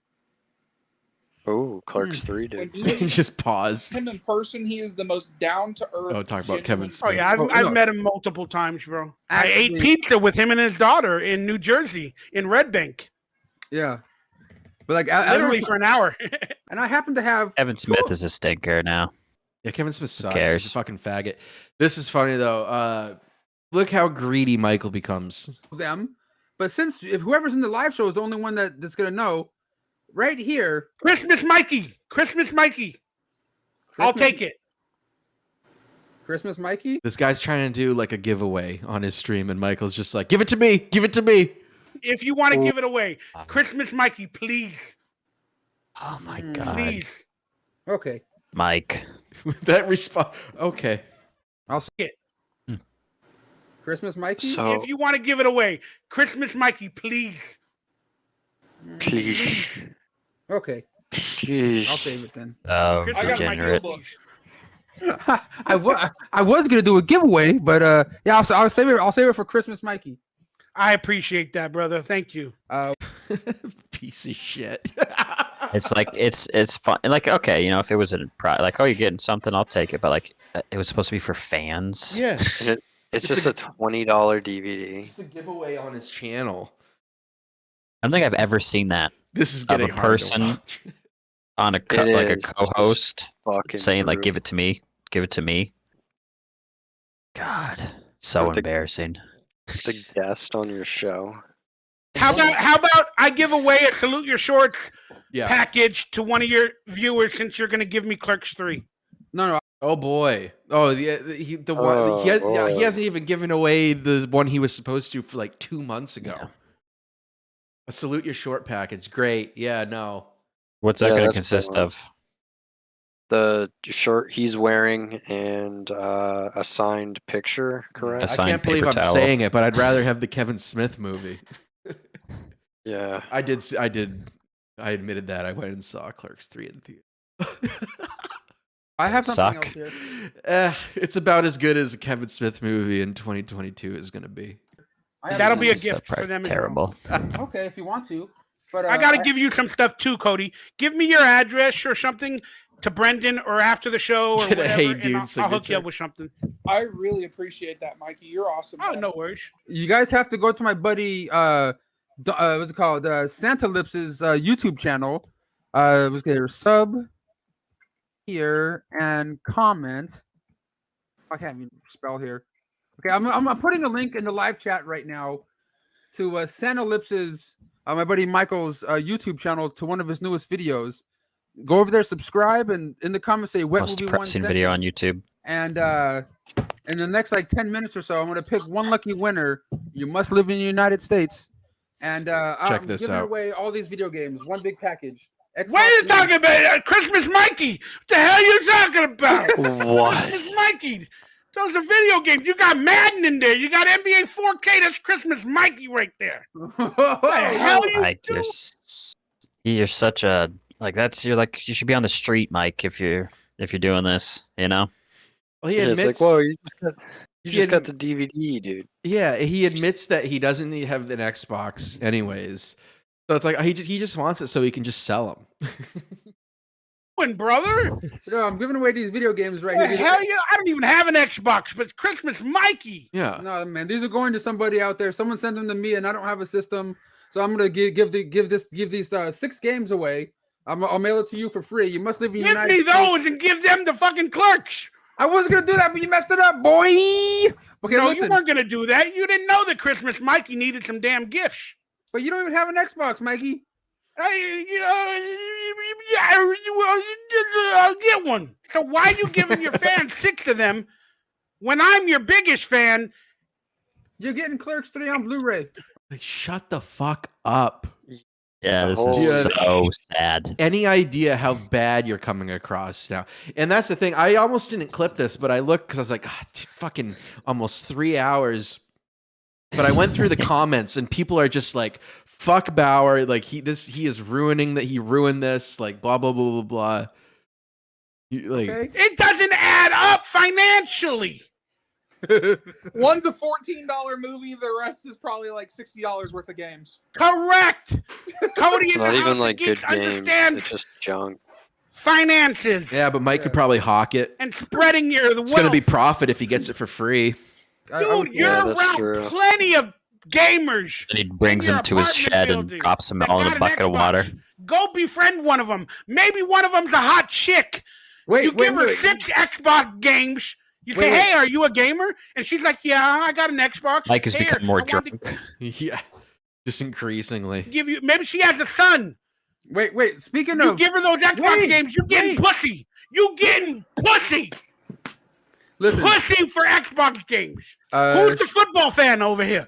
E: Oh, Clerks 3, dude.
A: Just pause.
G: Him in person, he is the most down-to-earth.
A: Oh, talk about Kevin Smith.
D: Oh, yeah, I've met him multiple times, bro. I ate pizza with him and his daughter in New Jersey, in Red Bank.
C: Yeah. But like,
D: literally for an hour.
C: And I happen to have...
B: Kevin Smith is a stinker now.
A: Yeah, Kevin Smith sucks.
B: Who cares?
A: He's a fucking faggot. This is funny, though. Look how greedy Michael becomes.
C: Them. But if whoever's in the live show is the only one that's going to know, right here.
D: Christmas Mikey. I'll take it.
C: Christmas Mikey?
A: This guy's trying to do like a giveaway on his stream, and Michael's just like, give it to me. Give it to me.
D: If you want to give it away. Christmas Mikey, please.
B: Oh, my God.
D: Please.
C: Okay.
B: Mike.
A: That response. Okay.
C: I'll say it. Christmas Mikey?
E: So,
D: if you want to give it away, Christmas Mikey, please.
E: Please.
C: Okay.
E: Sheesh.
C: I'll save it then.
B: Oh,
D: Chris,
G: I got my
B: degenerate.
G: book.
C: I was gonna do a giveaway, but yeah, I'll save it. I'll save it for Christmas, Mikey.
D: I appreciate that, brother. Thank you.
A: Piece of shit.
B: It's like it's fun. Like, okay, you know, if it was like, oh, you're getting something, I'll take it. But like, it was supposed to be for fans.
A: Yeah,
E: And it's just a $20 DVD.
A: it's a giveaway on his channel.
B: I don't think I've ever seen that
A: This is
B: of
A: getting
B: a
A: hard to
B: person
A: watch.
B: on a
E: It
B: like a
E: is.
B: co-host
E: Fucking
B: saying like,
E: brutal.
B: give it to me. God, so
E: Or the-
B: embarrassing.
E: The guest on your show.
D: How about I give away a Salute Your Shorts
A: Yeah.
D: package to one of your viewers since you're going to give me Clerks 3?
C: No.
A: Oh boy. Oh yeah. He hasn't even given away the one he was supposed to for like 2 months ago.
B: Yeah.
A: A Salute Your Short package. Great. Yeah. No.
B: What's that
E: Yeah,
B: going to
E: that's
B: consist
E: the one.
B: of?
E: The shirt he's wearing and a signed picture, correct?
B: A
A: I
B: signed
A: can't believe
B: paper
A: I'm
B: towel.
A: saying it, but I'd rather have the Kevin Smith movie.
E: Yeah.
A: I admitted that. I went and saw Clerks 3 in theater.
C: I have something
B: Suck.
C: else here.
A: It's about as good as a Kevin Smith movie in 2022 is going to be.
D: That'll be a
B: It's
D: gift for them as well.
B: Terrible.
C: Okay, if you want to. But
D: I got to give you some stuff too, Cody. Give me your address or something to Brendan or after the show or
A: Get a
D: whatever,
A: Hey
D: and
A: Dude
D: I'll hook you
A: signature.
D: up with something.
G: I really appreciate that, Mikey. You're awesome.
D: Oh,
G: man.
D: no worries.
C: You guys have to go to my buddy what's it called? Santa Lips's YouTube channel. Let's get here. Sub here and comment. I can't even spell here. Okay, I'm putting a link in the live chat right now to Santa Lips's my buddy Michael's YouTube channel to one of his newest videos. Go over there, subscribe, and in the comments say "Wet
B: Most
C: Movie
B: depressing
C: 1
B: video on YouTube.
C: And in the next like 10 minutes or so, I'm gonna pick one lucky winner. You must live in the United States. And
A: Check
C: I'm
A: this
C: giving
A: out.
C: away all these video games, one big package.
D: What are you talking about? Christmas Mikey? What the hell are you talking about?
E: What?
D: Christmas Mikey. Those are video games. You got Madden in there. You got NBA 4K. That's Christmas Mikey right there. What the hell you
B: Mike,
D: do?
B: you're such a like that's you're like you should be on the street, Mike, if you're doing this, you know?
A: Well, he
E: Yeah,
A: admits,
E: it's like, whoa, you
A: he
E: just got
A: adm-
E: the DVD, dude.
A: yeah, he admits that he doesn't have an Xbox anyways. So it's like he just wants it so he can just sell them.
D: Brother?
C: No, I'm giving away these video games right
D: The
C: here.
D: hell you? I don't even have an Xbox, but it's Christmas Mikey.
A: Yeah.
C: No, man, these are going to somebody out there. Someone sent them to me, and I don't have a system, so I'm gonna give these 6 games away. I'll mail it to you for free. You must live in the
D: Give
C: United
D: me
C: States.
D: those and give them the fucking Clerks.
C: I wasn't gonna do that, but you messed it up, boy. Okay,
D: No,
C: listen.
D: you weren't gonna do that. You didn't know that Christmas Mikey needed some damn gifts.
C: But you don't even have an Xbox, Mikey.
D: I'll get one. So why are you giving your fans 6 of them when I'm your biggest fan?
C: You're getting Clerks 3 on Blu-ray.
A: Like, shut the fuck up.
B: Yeah, this
E: whole-
B: is
A: Dude.
B: so sad.
A: Any idea how bad you're coming across now? And that's the thing. I almost didn't clip this, but I looked because I was like, fucking almost 3 hours. But I went through the comments and people are just like, fuck Bauer. Like he is ruining that. He ruined this. Like blah, blah, blah, blah, blah. Like,
C: Okay.
D: It doesn't add up financially.
G: One's a $14 movie. The rest is probably like $60 worth of games.
D: Correct. Cody
E: It's
D: in the
E: not even
D: House of
E: like good
D: Geeks
E: games.
D: understands
E: It's just junk.
D: finances
A: yeah, but Mike could probably hawk it.
D: and spreading the
A: It's going to be
D: wealth.
A: profit if he gets it for free.
D: Dude, you're
E: Yeah, that's
D: around
E: true.
D: plenty of gamers.
B: And he brings
D: in your
B: them to his
D: apartment
B: shed and
D: building
B: drops them
D: that
B: all in
D: got
B: a
D: an
B: bucket of
D: Xbox.
B: water.
D: Go befriend one of them. Maybe one of them's a hot chick. You give her 6 Xbox games. You say,
C: Wait.
D: "Hey, are you a gamer?" And she's like, "Yeah, I got an Xbox."
B: Mike has
D: Here,
B: become more
D: I wanted to
B: drunk.
A: Yeah, just increasingly.
D: Give you. Maybe she has a son.
C: Wait. Speaking
D: You
C: of,
D: give her those Xbox games. You getting pussy. You getting pussy.
C: listen,
D: Pussy for Xbox games.
C: uh,
D: Who's the football fan over here?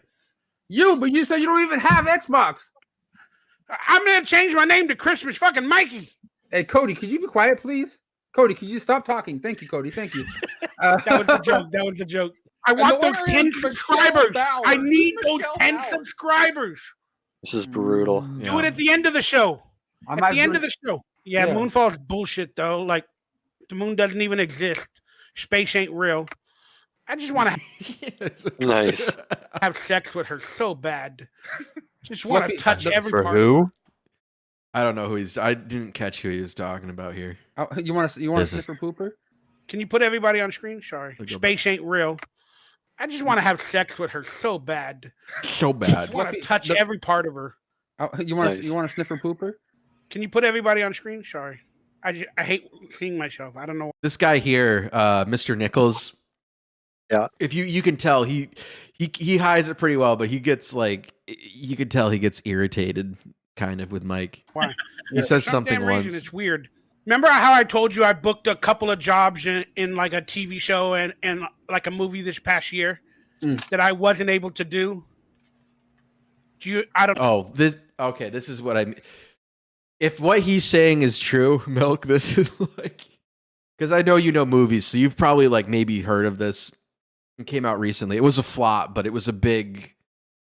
C: but you said you don't even have Xbox.
D: I'm gonna change my name to Christmas fucking Mikey.
C: Hey, Cody, could you be quiet, please? Cody, could you stop talking? Thank you, Cody. Thank you.
D: That was the joke. That was the joke. I
G: And
D: want
G: the
D: those
G: winner
D: 10
G: is Michelle
D: subscribers.
G: Bauer.
D: I need those
G: Michelle
D: 10
G: Bauer.
D: subscribers.
E: This is brutal.
D: Do it at the end of the show.
C: I'm
D: At
C: not
D: the end
C: doing-
D: of the show. Yeah,
C: Yeah.
D: Moonfall's bullshit though. Like the moon doesn't even exist. Space ain't real. I just want to
E: Nice.
D: have sex with her so bad. Just want to
C: Fluffy-
D: touch every
B: For
D: part. Of her.
B: who?
A: I don't know who he's. I didn't catch who he was talking about here.
C: You want to
B: This is-
C: sniffer pooper?
D: Can you put everybody on screen? Sorry,
A: Look up.
D: space ain't real. I just want to have sex with her so bad.
A: So
D: I
A: bad.
D: want to
C: Fluffy,
D: touch
C: look-
D: every part of her.
C: You want
E: Nice.
C: to sniffer pooper?
D: Can you put everybody on screen? Sorry, I hate seeing myself. I don't know.
A: This guy here, Mr. Nichols.
E: Yeah.
A: If you can tell he hides it pretty well, but he gets like you can tell he gets irritated kind of with Mike.
D: Why?
A: He says
D: For some
A: something
D: damn reason,
A: once.
D: it's weird. Remember how I told you I booked a couple of jobs in like a TV show and like a movie this past year that I wasn't able to do? I don't.
A: Oh, this is what I mean. If what he's saying is true, Milk, this is like because I know you know movies, so you've probably like maybe heard of this. It came out recently. It was a flop, but it was a big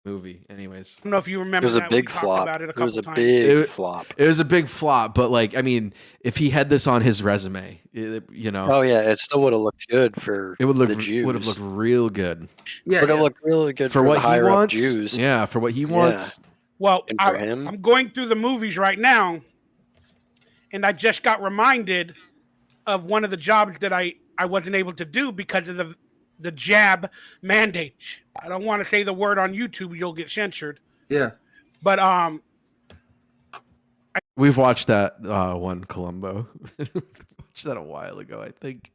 A: movie. Anyways,
D: I don't know if you
E: It
D: remember.
E: was a
D: that. We
E: big
D: talked
E: flop.
D: About it,
E: It was a
D: times.
E: big
A: It-
E: flop.
A: it was a big flop, but like I mean, if he had this on his resume, you know,
E: Oh yeah, it still would have looked good for
A: it would
E: the Jews.
A: would have looked real good
C: Yeah.
E: Would have looked really good
A: for
E: for
A: what
E: the
A: he
E: higher up
A: wants.
E: Jews.
A: Yeah, for what he wants.
D: Well,
E: And for him?
D: I'm going through the movies right now, and I just got reminded of one of the jobs that I wasn't able to do because of the jab mandate. I don't want to say the word on YouTube; you'll get censored.
C: Yeah.
D: But
A: We've watched that one, Columbo. Watched that a while ago, I think.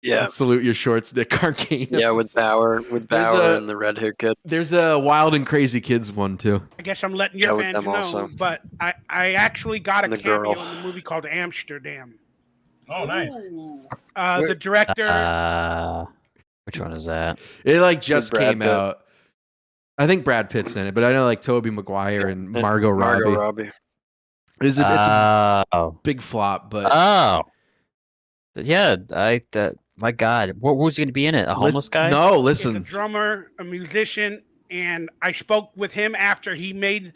E: Yeah.
A: Salute your shorts, Nick Arcane.
E: Yeah, with Bauer
A: a-
E: and the red hair kid.
A: There's a Wild and Crazy Kids one too.
D: I guess I'm letting
E: Yeah,
D: your
E: with
D: fans
E: them
D: know.
E: also.
D: But I actually got a
E: And the
D: cameo
E: girl.
D: in the movie called Amsterdam.
H: Oh, nice.
D: The director.
B: Which one is that?
A: It like just
E: Brad
A: came
E: Pitt.
A: out. I think Brad Pitt's in it, but I know like Tobey Maguire and Margot
E: Margot
A: Robbie.
E: Robbie.
A: It's a
B: Oh.
A: big flop, but
B: Oh. Yeah, my God. What was he going to be in it? A homeless guy?
A: No,
D: He's a
A: listen.
D: drummer, a musician, and I spoke with him after he made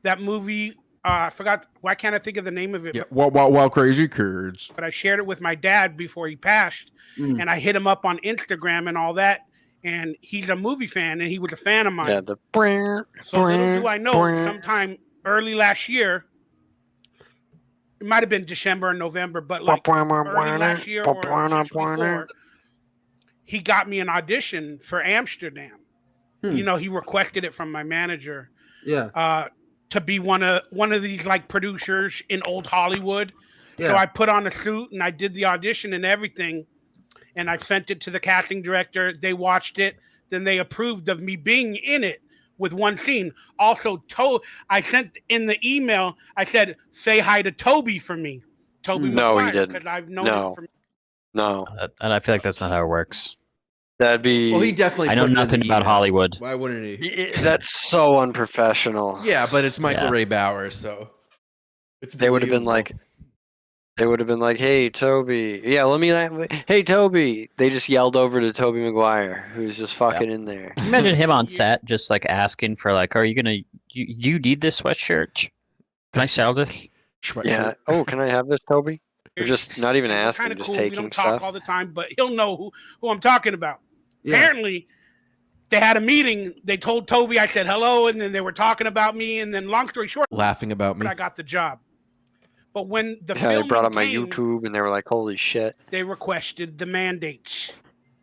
D: that movie. I forgot. Why can't I think of the name of it?
A: Yeah, Wild Crazy Kids.
D: But I shared it with my dad before he passed, and I hit him up on Instagram and all that. And he's a movie fan, and he was a fan of mine.
E: Yeah, the
D: So little do I know, sometime early last year, it might have been December or November, but like early last year or 6 before, he got me an audition for Amsterdam. You know, he requested it from my manager.
C: Yeah.
D: To be one of these like producers in old Hollywood.
C: Yeah.
D: So I put on a suit and I did the audition and everything, and I sent it to the casting director. They watched it, then they approved of me being in it with one scene. Also, I sent in the email. I said, "Say hi to Toby for me." Toby,
E: No, he
D: McGuire,
E: didn't.
D: because I've known
E: No.
D: him from.
E: No,
B: And I feel like that's not how it works.
E: that'd be.
A: Well, he definitely.
B: I know
A: put it in the
B: nothing about
A: email.
B: Hollywood.
A: Why wouldn't he?
E: That's so unprofessional.
A: Yeah, but it's Michael
B: Yeah.
A: Ray Bauer, so it's
E: They would have been
A: believable.
E: like, "Hey, Toby, yeah, hey, Toby." They just yelled over to Toby Maguire, who's just fucking in there.
B: Can you imagine him on set just like asking for like, are you going to, you need this sweatshirt? Can I sell this?
E: Yeah. Oh, can I have this, Toby? They're just not even
D: It's
E: asking,
D: kinda
E: just
D: cool. We
E: taking
D: don't talk
E: stuff.
D: all the time, but he'll know who I'm talking about.
C: Yeah.
D: Apparently, they had a meeting. They told Toby I said hello, and then they were talking about me. And then, long story short,
A: Laughing about me.
D: I got the job. But when the
E: Yeah, I
D: filming
E: brought up my
D: came,
E: YouTube, and they were like, "Holy shit!"
D: they requested the mandates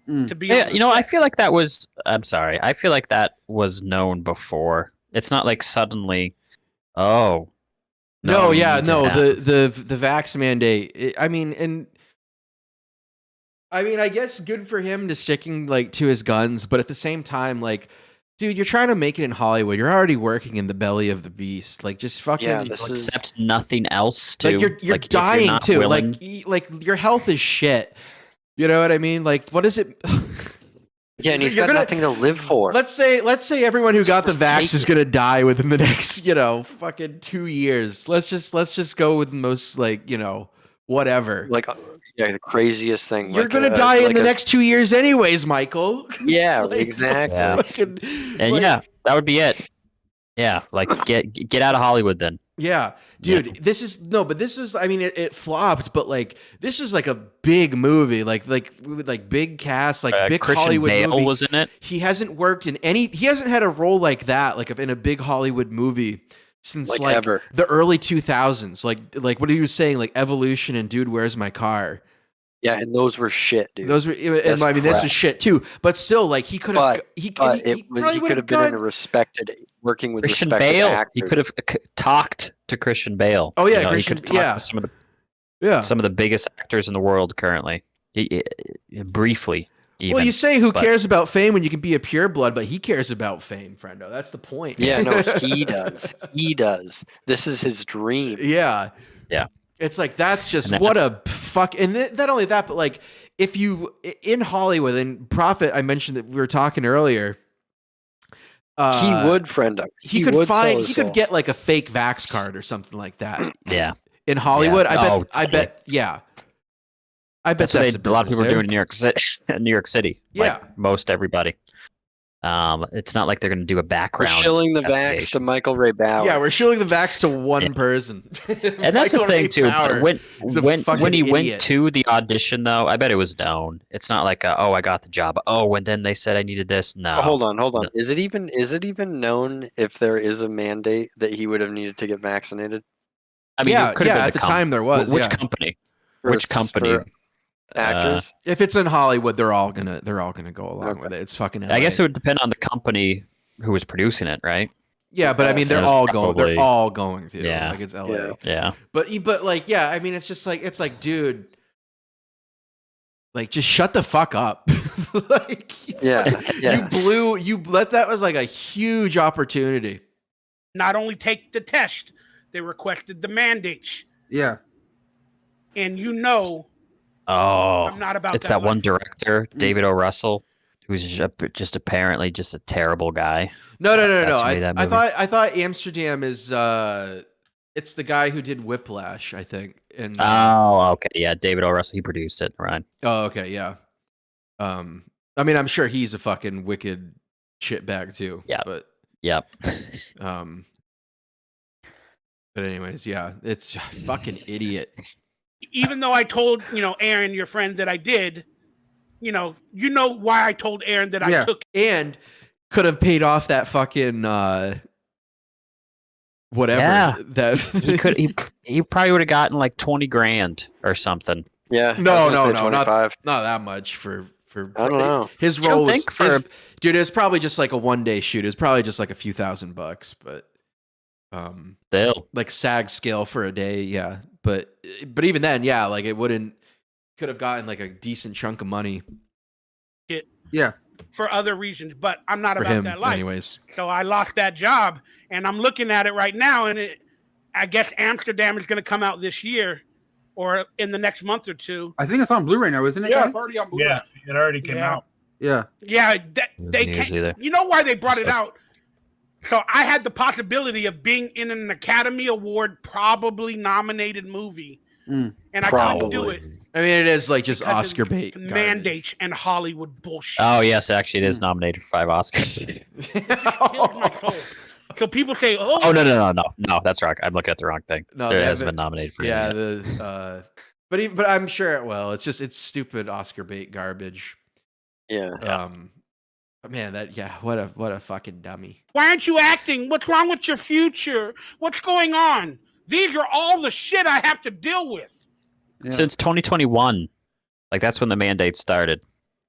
C: Mm.
D: to be.
B: Yeah,
D: on
B: you know,
D: the
B: I
D: set.
B: feel like that was, I'm sorry, I feel like that was known before. It's not like suddenly, oh.
A: No,
B: you
A: yeah,
B: need to
A: no,
B: have-
A: the vax mandate. I mean, I guess good for him to sticking like to his guns, but at the same time, like, dude, you're trying to make it in Hollywood. You're already working in the belly of the beast. Like, just fucking.
E: Yeah, this is
B: accepts nothing else to.
A: like you're
B: like, if
A: dying
B: not
A: too.
B: willing-
A: Like your health is shit. You know what I mean? Like, what is it?
E: yeah, and he's
A: You're
E: got
A: gonna-
E: nothing to live for.
A: Let's say everyone who got the
E: Just
A: vax
E: take
A: is
E: it.
A: gonna die within the next, fucking 2 years. Let's just go with the most whatever.
E: Like, yeah, the craziest thing.
A: You're
E: like,
A: gonna die in
E: like
A: the
E: a-
A: next 2 years anyways, Michael.
E: Yeah,
A: Like,
E: exactly.
B: Yeah.
A: fucking-
B: And
A: like-
B: yeah, that would be it. Yeah, like get out of Hollywood then.
A: Yeah, dude, this is I mean, it flopped, but like, this is like a big movie, like with like big cast, like big
B: Christian
A: Hollywood
B: Bale
A: movie.
B: was in it.
A: He hasn't worked in he hasn't had a role like that, like in a big Hollywood movie since like
E: ever.
A: the early 2000s. Like what he was saying, like Evolution and Dude, Where's My Car?
E: Yeah, and those were shit, dude.
A: Those were, and I mean, this is shit too. But still, like he could have, he could have
E: been in a respected, working with
B: Christian
E: respected
B: Bale.
E: actors.
B: He could have talked to Christian Bale.
A: Oh yeah,
B: you know,
A: Christian.
B: He could have talked to some of the biggest actors in the world currently. Briefly. Even,
A: well, you say who cares about fame when you can be a pureblood, but he cares about fame, friendo. That's the point.
E: Yeah, no, he does. He does. This is his dream.
A: Yeah.
B: Yeah.
A: It's like, that's just what a fuck. And not only that, but like, if you in Hollywood and Prophet, I mentioned that we were talking earlier.
E: He would, friendo.
A: He could get like a fake Vax card or something like that.
B: Yeah.
A: In Hollywood,
B: yeah.
A: I bet. Yeah. I bet
B: that's what a lot of people are doing in New York City. New York City.
A: Yeah.
B: Like most everybody. It's not like they're going to do a background.
E: We're shilling the Vax to Michael Ray Bauer.
A: Yeah, we're shilling the Vax to one person.
B: And that's the thing too. When he went
A: idiot.
B: to the audition, though, I bet it was known. It's not like, oh, I got the job. Oh, and then they said I needed this. No.
E: Oh, hold on. No. Is it even known if there is a mandate that he would have needed to get vaccinated?
B: I mean, it could have been
A: at the time there was.
B: Which company? Which company?
E: Actors.
A: If it's in Hollywood, they're all gonna go along with it. It's fucking LA.
B: I guess it would depend on the company who was producing it, right?
A: Yeah, but I mean, they're all going to.
B: Yeah,
A: like it's LA.
B: Yeah.
A: But like, yeah, I mean, it's just like, it's like, dude, like, just shut the fuck up. Like, that was like a huge opportunity.
D: Not only take the test, they requested the mandates.
C: Yeah.
D: And you know, I'm not about
B: it's
D: that
B: that one
D: life.
B: director, David O. Russell, who's just apparently just a terrible guy.
A: No. I thought Amsterdam is it's the guy who did Whiplash, I think. And
B: okay, yeah, David O. Russell, he produced it, right?
A: Oh, okay, yeah. I mean, I'm sure he's a fucking wicked shitbag too.
B: Yeah,
A: but but anyways, yeah, it's fucking idiot.
D: Even though I told, Aaron, your friend, that I did, you know why I told Aaron that I took,
A: and could have paid off that fucking whatever.
B: Yeah.
A: That
B: he probably would have gotten like 20 grand or something.
E: Yeah.
A: No, not that much for.
E: I don't know.
A: His role was dude. It was probably just like a one-day shoot. It was probably just like a few $1,000, but
B: still
A: like SAG scale for a day, yeah. But even then, yeah, like it could have gotten like a decent chunk of money.
C: Yeah.
D: For other reasons, but I'm not
A: for
D: about
A: him,
D: that life.
A: anyways.
D: So I lost that job, and I'm looking at it right now, and I guess Amsterdam is going to come out this year, or in the next month or two.
C: I think it's on Blu-ray now, isn't it?
G: Yeah,
C: guys?
G: it's already on Blu-ray.
H: Yeah, it already came out.
C: Yeah.
D: Yeah, they can't. You know why they brought it out? So I had the possibility of being in an Academy Award probably nominated movie, and I couldn't do it.
A: I mean, it is like just Oscar bait.
D: Mandates and Hollywood bullshit.
B: Oh yes, actually, it is nominated for 5 Oscars.
D: It just kills my soul. So people say,
B: "Oh no, that's wrong. I'm looking at the wrong thing.
A: No,
B: it hasn't been nominated for."
A: Yeah, but I'm sure it will. It's just stupid Oscar bait garbage.
E: Yeah.
A: Man, what a fucking dummy.
D: Why aren't you acting? What's wrong with your future? What's going on? These are all the shit I have to deal with.
C: Yeah.
B: Since 2021, like that's when the mandate started.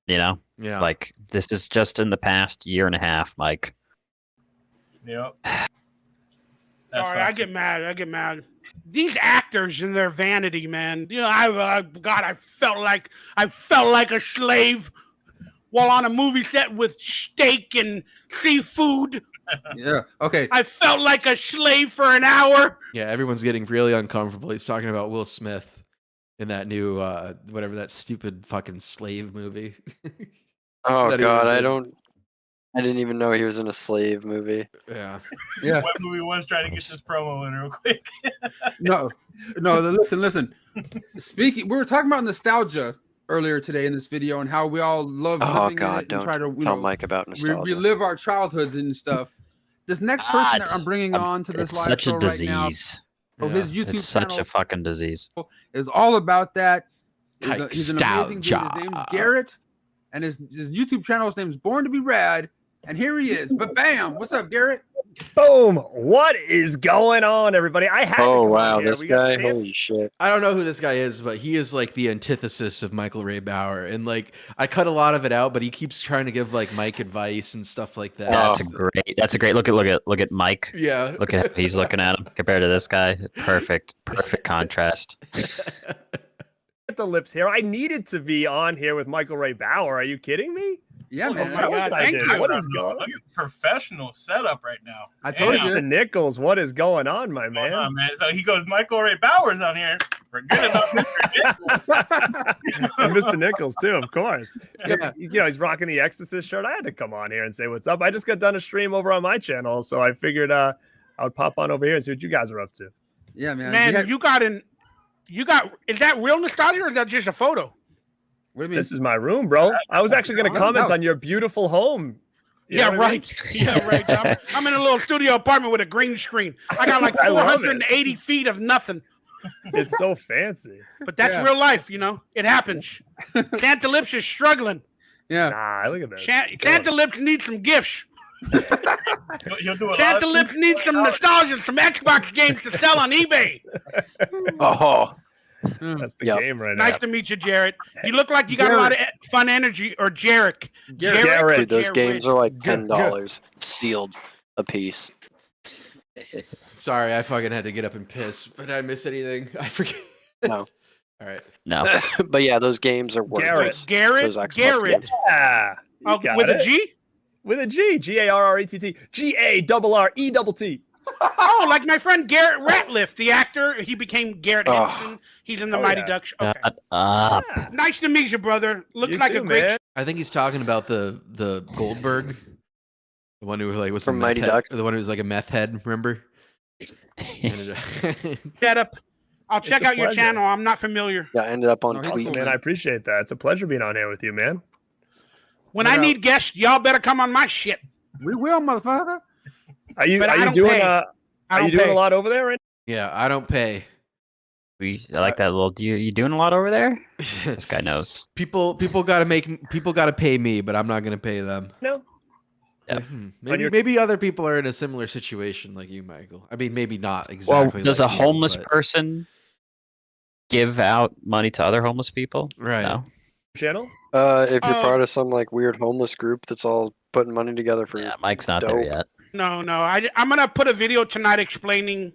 A: Yeah.
B: Like this is just in the past year and a half, Mike.
H: Yep.
D: Sorry, I get mad. These actors and their vanity, man. I felt like a slave while on a movie set with steak and seafood.
C: Yeah. Okay.
D: I felt like a slave for an hour.
A: Yeah, everyone's getting really uncomfortable. He's talking about Will Smith in that new whatever that stupid fucking slave movie.
E: Oh God, I didn't even know he was in a slave movie.
A: Yeah.
H: What movie was trying to get this promo in real quick?
C: No. Listen. Speaking, we were talking about nostalgia earlier today in this video and how we all love living in it and try to
E: tell Mike about nostalgia.
C: relive our childhoods and stuff. This next person that I'm bringing on to this
B: it's
C: live
B: such
C: show
B: a
C: right now,
B: disease.
C: his YouTube
B: It's
C: channel
B: such a fucking disease.
C: is all about that.
A: Kike
C: He's an amazing dude. His name's Garrett, and his YouTube channel's name's Born to Be Rad. And here he is. But bam, what's up, Garrett?
I: Boom! What is going on, everybody? I had.
E: Oh
I: to come
E: wow,
I: on here.
E: this
I: We got
E: guy!
I: Sam-
E: Holy shit!
A: I don't know who this guy is, but he is like the antithesis of Michael Ray Bauer. And like, I cut a lot of it out, but he keeps trying to give like Mike advice and stuff like that.
B: That's a great look at Mike.
A: Yeah.
B: Look at how he's looking at him compared to this guy. Perfect contrast.
I: Get the lips here. I needed to be on here with Michael Ray Bauer. Are you kidding me?
C: Yeah,
D: Oh
C: man.
D: my God, thank you.
I: What is going on?
H: Look at professional setup right now.
C: I told
H: Damn.
C: you.
I: Mr. Nichols, what is going on, my
H: Hold
I: man?
H: on, man. So he goes, Michael Ray Bauer's on here. We're good enough, Mr. Nichols.
I: And Mr. Nichols too, of course.
C: Yeah.
I: You know, he's rocking the Exorcist shirt. I had to come on here and say what's up. I just got done a stream over on my channel, so I figured I would pop on over here and see what you guys are up to.
C: Yeah, man.
D: Man,
C: We had-
D: is that real nostalgia or is that just a photo?
C: what do you mean?
I: This is my room, bro. I was actually going to comment
C: No.
I: on your beautiful home. You know
D: Yeah,
I: what I mean?
D: right. Yeah, right. I'm in a little studio apartment with a green screen. I got like
I: I love it.
D: 480 feet of nothing.
I: It's so fancy.
D: But that's
C: Yeah.
D: real life, you know. It happens. Santa Lips is struggling.
C: Yeah.
I: Nah, look at that.
D: Santa Lips needs some gifts.
H: He'll do a lot
D: Santa
H: of
D: Lips needs some nostalgia, some Xbox games to sell on eBay.
E: Oh,
I: That's the
E: Yep.
I: game right
D: Nice
I: now.
D: to meet you, Jarrett. You look like you got a lot of fun energy. Or Jarek.
I: Jarrett.
E: dude, those
D: Jarrett.
E: games are like
I: Good,
E: $10 sealed a piece.
A: Sorry, I fucking had to get up and piss. But did I miss anything? I forget.
E: No.
A: All right.
B: No.
E: But yeah, those games are worthless.
D: Garrett.
E: Those Xbox
D: Garrett.
E: games.
I: Yeah. You
D: Oh,
I: got
D: with
I: it.
D: a G?
I: With a G. Garrett. GARRETT.
D: Oh, like my friend Garrett Ratliff, the actor. He became Garrett
E: Oh.
D: Henderson. He's in the
I: Oh,
D: Mighty
I: yeah.
D: Ducks. Okay.
B: Shut up.
I: Yeah.
D: Nice to meet you, brother. Looks
I: You
D: like
I: too,
D: a great
I: man.
A: I think he's talking about the Goldberg, the one who like was
E: From
A: a meth
E: Mighty
A: head-
E: Ducks?
A: the one who was like a meth head. Remember?
D: setup. I'll check
I: a
D: out your
I: pleasure.
D: channel. I'm not familiar.
E: Yeah, I ended up on
C: Oh, he's
E: Tweet.
C: cool,
I: Man, I appreciate that. It's a pleasure being on here with you, man.
D: When
C: Yeah.
D: I need guests, y'all better come on my shit.
C: We will, motherfucker.
I: Are you
D: But I don't
I: doing
D: pay.
I: are
D: I
I: you
D: don't
I: doing
D: pay.
I: a lot over there right
A: Yeah, I don't pay.
B: I like that little. You doing a lot over there? This guy knows.
A: people gotta pay me, but I'm not gonna pay them.
I: now?
B: Yeah.
A: Like, maybe
I: your-
A: maybe other people are in a similar situation like you, Michael. I mean, maybe not
B: Well,
A: exactly.
B: does
A: like
B: a
A: you,
B: homeless
A: but-
B: person give out money to other homeless people?
A: right?
B: No.
I: Channel?
E: If you're
D: Oh.
E: part of some like weird homeless group that's all putting money together for
B: Yeah, Mike's not there
E: dope.
B: yet.
D: No. I'm gonna put a video tonight explaining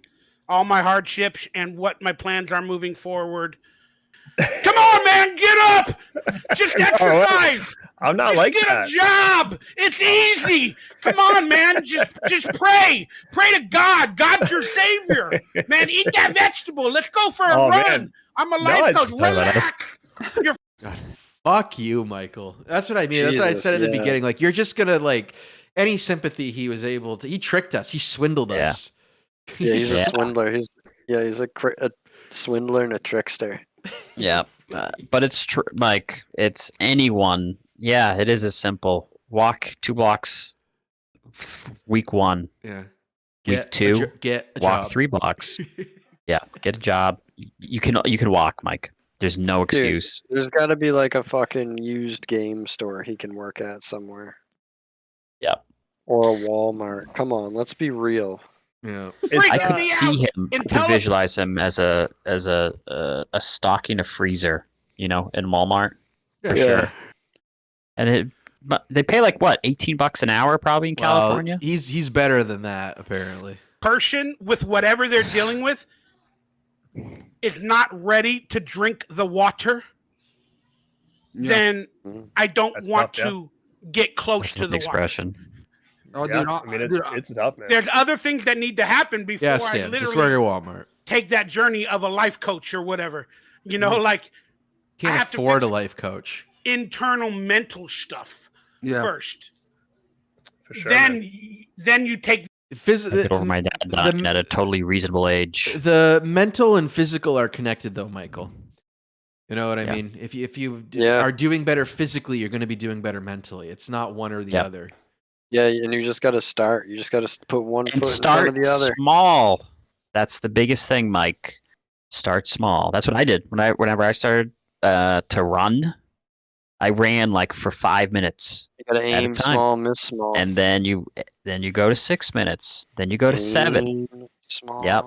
D: all my hardships and what my plans are moving forward. Come on, man, get up! Just exercise.
I: I'm not
D: Just
I: like
D: get
I: that.
D: a job. It's easy. Come on, man. Just pray. Pray to God. God's your savior. Man, eat that vegetable. Let's go for a
I: Oh,
D: run.
I: man.
D: I'm a
I: No,
D: life
I: I
D: coach.
B: just talk about us.
D: Relax. You're
A: God, fuck you, Michael. That's what I mean. That's what I
E: Jesus,
A: said at the
E: yeah.
A: beginning. Like, you're just gonna like any sympathy he was able to. He tricked us. He swindled
B: Yeah.
A: us.
E: Yeah, he's
B: Yeah.
E: a swindler. He's a swindler and a trickster.
B: Yeah, but it's true, Mike. It's anyone. Yeah, it is as simple. Walk 2 blocks. Week 1.
A: Yeah.
B: Week 2.
A: Get a
B: Walk
A: job.
B: 3 blocks. Yeah, get a job. You can walk, Mike. There's no excuse.
E: There's got to be like a fucking used game store he can work at somewhere.
B: Yep.
E: Or a Walmart. Come on, let's be real.
A: Yeah.
D: freaking
B: I could
D: me
B: see
D: out.
B: him. I could
D: Intelli-
B: visualize him as a stocking a freezer, in Walmart for sure. And but they pay like what, $18 an hour probably in
A: Well,
B: California.
A: he's better than that apparently.
D: Person with whatever they're dealing with is not ready to drink the water,
C: Yeah.
D: then
E: Mhm.
D: I don't
I: That's
D: want
I: tough, yeah.
D: to get close
B: That's
D: to
B: the
D: the water.
B: expression.
C: Oh,
I: Yeah,
C: dude,
I: I mean,
C: dude,
I: it's tough, man.
D: There's other things that need to happen before
A: Yeah,
D: I
A: Stan. Just
D: literally
A: work at Walmart.
D: take that journey of a life coach or whatever. You know, like
A: Can't
D: have to
A: afford a
D: fix-
A: life coach.
D: internal mental stuff
C: yeah.
D: first.
I: For sure. man.
D: Then you take
B: I get over my dad dying at a totally reasonable age.
A: The mental and physical are connected, though, Michael. You know what I
B: Yeah.
A: mean? If you
E: Yeah.
A: are doing better physically, you're going to be doing better mentally. It's not one or the
B: Yeah.
A: other.
E: Yeah, and you just got to start. You just got to put one
B: And
E: foot in front
B: start
E: of the other.
B: small. That's the biggest thing, Mike. Start small. That's what I did whenever I started to run. I ran like for 5 minutes.
E: You got to
B: at a
E: aim
B: time.
E: small, miss small.
B: And then you go to 6 minutes. Then you go to 7.
E: Aim small.
B: Yep.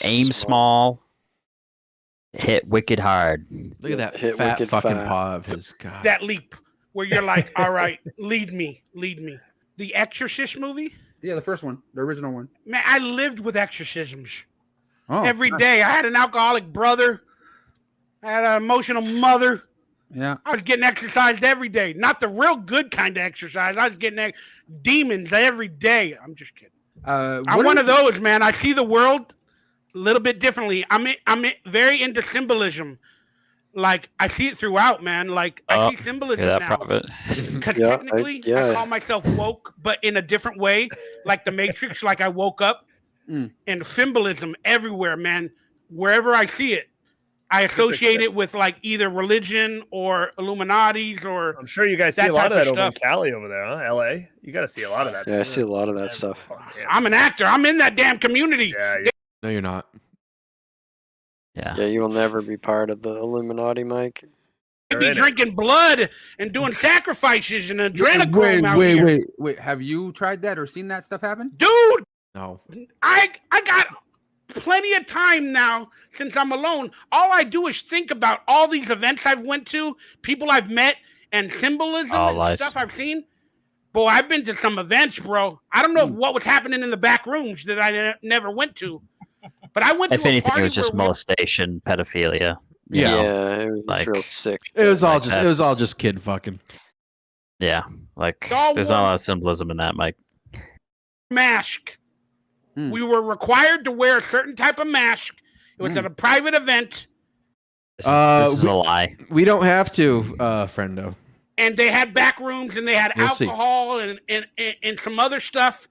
B: Aim small. Hit wicked hard.
A: Look at that
E: Hit
A: fat
E: wicked
A: fucking
E: fire.
A: paw of his. God.
D: That leap where you're like, all right, lead me. The Exorcist movie?
C: Yeah, the first one, the original one.
D: Man, I lived with exorcisms
C: Oh,
D: every
C: nice.
D: day. I had an alcoholic brother. I had an emotional mother.
C: Yeah.
D: I was getting exercised every day. Not the real good kind of exercise. I was getting demons every day. I'm just kidding. I'm one of those, man. I see the world a little bit differently. I'm very into symbolism. Like, I see it throughout, man. Like, I see symbolism
B: Hear that,
D: now.
B: Prophet?
D: Because
E: Yeah,
D: technically,
E: yeah.
D: I call myself woke, but in a different way. Like the Matrix, like I woke up. And symbolism everywhere, man. Wherever I see it, I associate it with like either religion or Illuminati's or.
I: I'm sure you guys see
D: that
I: a lot
D: type
I: of that
D: of
I: over in
D: stuff.
I: Cali over there, huh? LA. You got to see a lot of that.
E: Yeah, I
I: too.
E: see a lot of that stuff.
D: I'm an actor. I'm in that damn community.
I: Yeah,
A: No, you're not.
B: Yeah.
E: Yeah, you will never be part of the Illuminati, Mike.
D: They be drinking blood and doing sacrifices and adrenochrome out
C: Wait,
D: here.
C: wait. Have you tried that or seen that stuff happen?
D: Dude,
A: No.
D: I got plenty of time now since I'm alone. All I do is think about all these events I've went to, people I've met, and symbolism
B: All
D: and
B: lies.
D: stuff I've seen. Boy, I've been to some events, bro. I don't know what was happening in the back rooms that I never went to, but I went to
B: If
D: a
B: anything,
D: party
B: it was just
D: where
B: molestation, pedophilia. you
A: Yeah.
B: know?
E: Yeah, it was
B: like-
E: real sick.
A: It was all
B: Like
A: just. It was
B: that's-
A: all just kid fucking.
B: Yeah. Like,
D: Y'all
B: there's not a
D: were-
B: lot of symbolism in that, Mike.
D: mask. We were required to wear a certain type of mask. It was at a private event,
B: This is a lie.
A: We don't have to, friendo.
D: and they had back rooms, and they had
A: We'll see.
D: alcohol and some other stuff.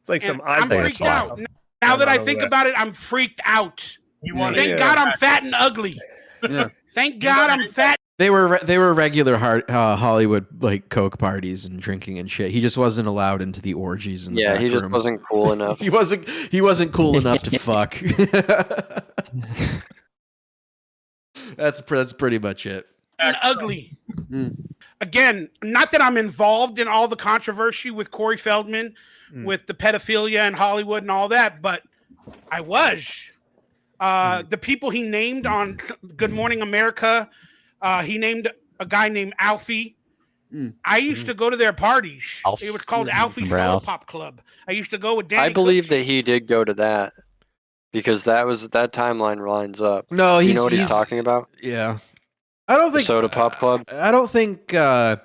I: It's like
D: And
I: some
D: I'm
B: think
D: freaked
B: it's a lie.
D: out. Now that I
I: over
D: think
I: there.
D: about it, I'm freaked out.
H: You want
D: Thank God I'm fat and ugly.
C: Yeah.
D: Thank God I'm fat.
A: They were regular Hollywood like coke parties and drinking and shit. He just wasn't allowed into the orgies in the
E: Yeah,
A: back
E: he just
A: room.
E: wasn't cool enough.
A: He wasn't cool enough to fuck. That's pretty much it.
D: And ugly. Again, not that I'm involved in all the controversy with Corey Feldman, with the pedophilia in Hollywood and all that, but I was. The people he named on Good Morning America, he named a guy named Alfie. I used to go to their parties.
B: Alf.
D: It was called Alfie Solar
B: Ralph.
D: Pop Club. I used to go with Danny.
E: I believe
D: Cook.
E: that he did go to that because that timeline lines up.
A: No,
E: You know what he's talking about?
A: Yeah, I don't
E: The
A: think
E: Soda Pop Club.
A: I don't think. It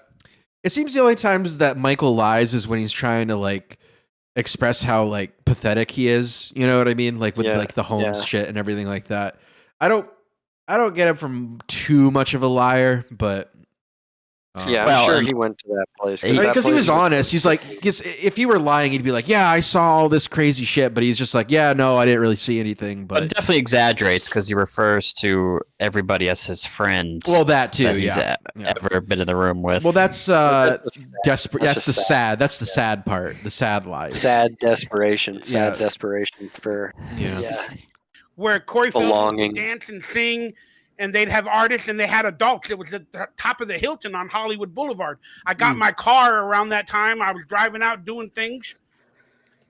A: seems the only times that Michael lies is when he's trying to like express how like pathetic he is. You know what I mean? Like with
E: Yeah,
A: like the Holmes
E: yeah.
A: shit and everything like that. I don't get him from too much of a liar, but
E: Yeah, I'm
B: Well,
E: sure
B: and-
E: he went to that place
B: Because
A: because he
E: place
A: was honest. He's like, if he were lying, he'd be like, "Yeah, I saw all this crazy shit," but he's just like, "Yeah, no, I didn't really see anything."
B: But it
A: But
B: definitely exaggerates because he refers to everybody as his friend.
A: well, that too,
B: that he's
A: yeah. Yeah.
B: ever been in the room with.
A: Well, that's desperate.
E: That's
A: That's the
E: just
A: sad. That's the sad part. The sad lies.
E: sad desperation.
A: Yeah.
E: Sad desperation for
A: Yeah.
D: where Corey Feldman
E: Belonging.
D: would dance and sing, and they'd have artists and they had adults. It was at the top of the Hilton on Hollywood Boulevard. I got my car around that time. I was driving out doing things,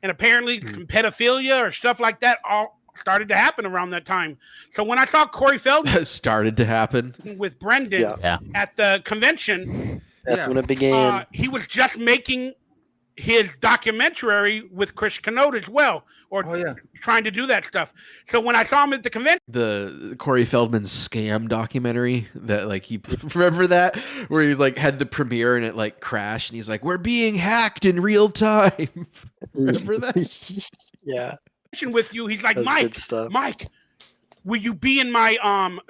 D: and apparently some pedophilia or stuff like that all started to happen around that time. So when I saw Corey Feldman
A: That started to happen.
D: with Brendan
E: Yeah.
D: at the convention,
E: That's when it began.
D: he was just making his documentary with Chris Canode as well, or trying to do that stuff. So when I saw him at the convention,
A: The Corey Feldman scam documentary that like he remember that where he's like had the premiere and it like crashed and he's like, "We're being hacked in real time." Remember that?
E: Yeah.
D: with you, he's like,
E: That's
D: Mike,
E: good stuff.
D: Mike, will you be in my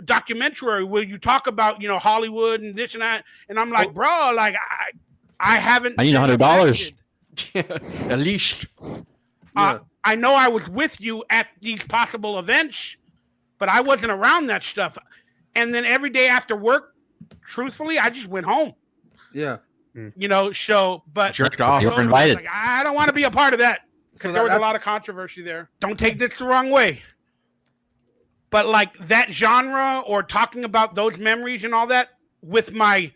D: documentary? Will you talk about Hollywood and this and that? And I'm like, bro, like I haven't.
B: I need
D: been
B: $100.
D: affected.
A: At least.
D: I know I was with you at these possible events, but I wasn't around that stuff. And then every day after work, truthfully, I just went home.
C: Yeah.
D: show. But
A: jerked off.
B: You're invited.
D: Like, I don't want to be a part of that because there was a lot of controversy there. Don't take this the wrong way. But like that genre or talking about those memories and all that with I'm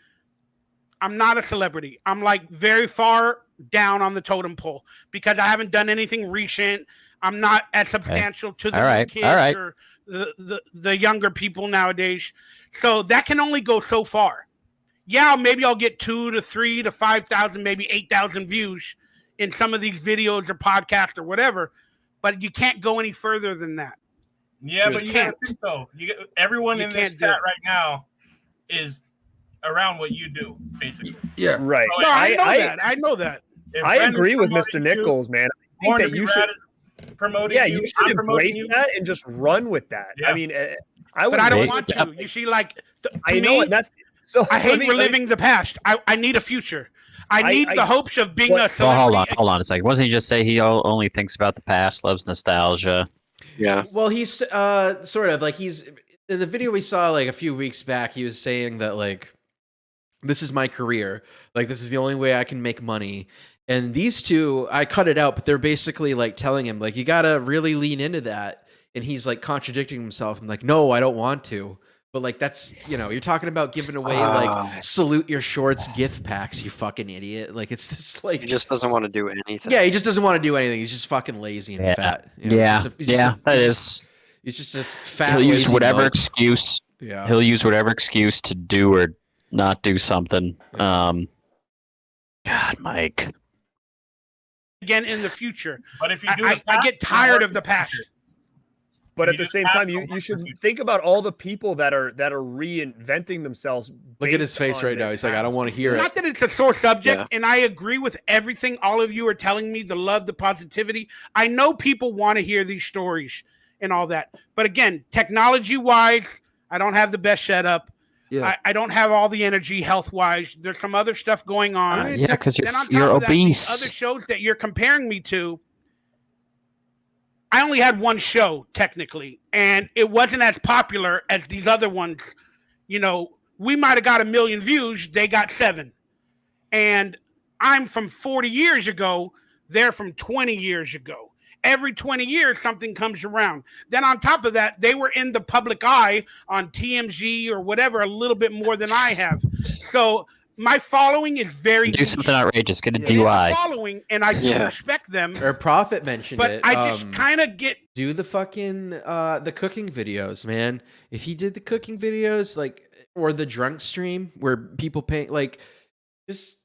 D: not a celebrity. I'm like very far down on the totem pole because I haven't done anything recent. I'm not as substantial to the kids or the younger people nowadays. So that can only go so far. Yeah, maybe I'll get 2 to 3 to 5,000, maybe 8,000 views in some of these videos or podcasts or whatever, but you can't go any further than that.
H: Yeah, but you gotta think though. Everyone in this chat right now is around what you do, basically.
C: Yeah,
I: right.
D: No, I know that.
I: I agree with Mr. Nichols, man. I think that you should
H: promote.
I: Yeah, you should embrace that and just run with that. Yeah. I mean, I don't want
D: to. You see, like
I: I know that's so.
D: I hate reliving the past. I need a future. I need the hopes of being a celebrity.
B: Well, hold on a second. Wasn't he just say he only thinks about the past, loves nostalgia?
E: Yeah.
A: Well, he's sort of like he's in the video we saw like a few weeks back. He was saying that like this is my career. Like this is the only way I can make money. And these two, I cut it out, but they're basically like telling him like you gotta really lean into that. And he's like contradicting himself. I'm like, no, I don't want to. But like that's you're talking about giving away like salute your shorts gift packs, you fucking idiot. Like it's just like
E: he just doesn't want to do anything.
A: Yeah, he just doesn't want to do anything. He's just fucking lazy and fat.
B: That is.
A: He's just a fat.
B: He'll use whatever excuse.
A: Yeah.
B: He'll use whatever excuse to do or not do something. God, Mike.
D: Again in the future.
H: But if you do,
D: I get tired of the past.
I: But at the same time, you should think about all the people that are reinventing themselves.
A: Look at his face right now. He's like, I don't want to hear it.
D: Not that it's a sore subject, and I agree with everything all of you are telling me, the love, the positivity. I know people want to hear these stories and all that. But again, technology-wise, I don't have the best setup. Yeah. I don't have all the energy health-wise. There's some other stuff going on.
B: Yeah, because you're obese.
D: That, other shows that you're comparing me to, I only had one show technically, and it wasn't as popular as these other ones. We might have got 1 million views. They got 7. And I'm from 40 years ago. They're from 20 years ago. Every 20 years, something comes around. Then on top of that, they were in the public eye on TMZ or whatever a little bit more than I have. So my following is very
B: do something outrageous. Get a DUI.
D: Following, and I do respect them.
A: Or Prophet mentioned
D: but
A: it.
D: But I just kind of
A: do the fucking the cooking videos, man. If he did the cooking videos, like or the drunk stream where people paint, like just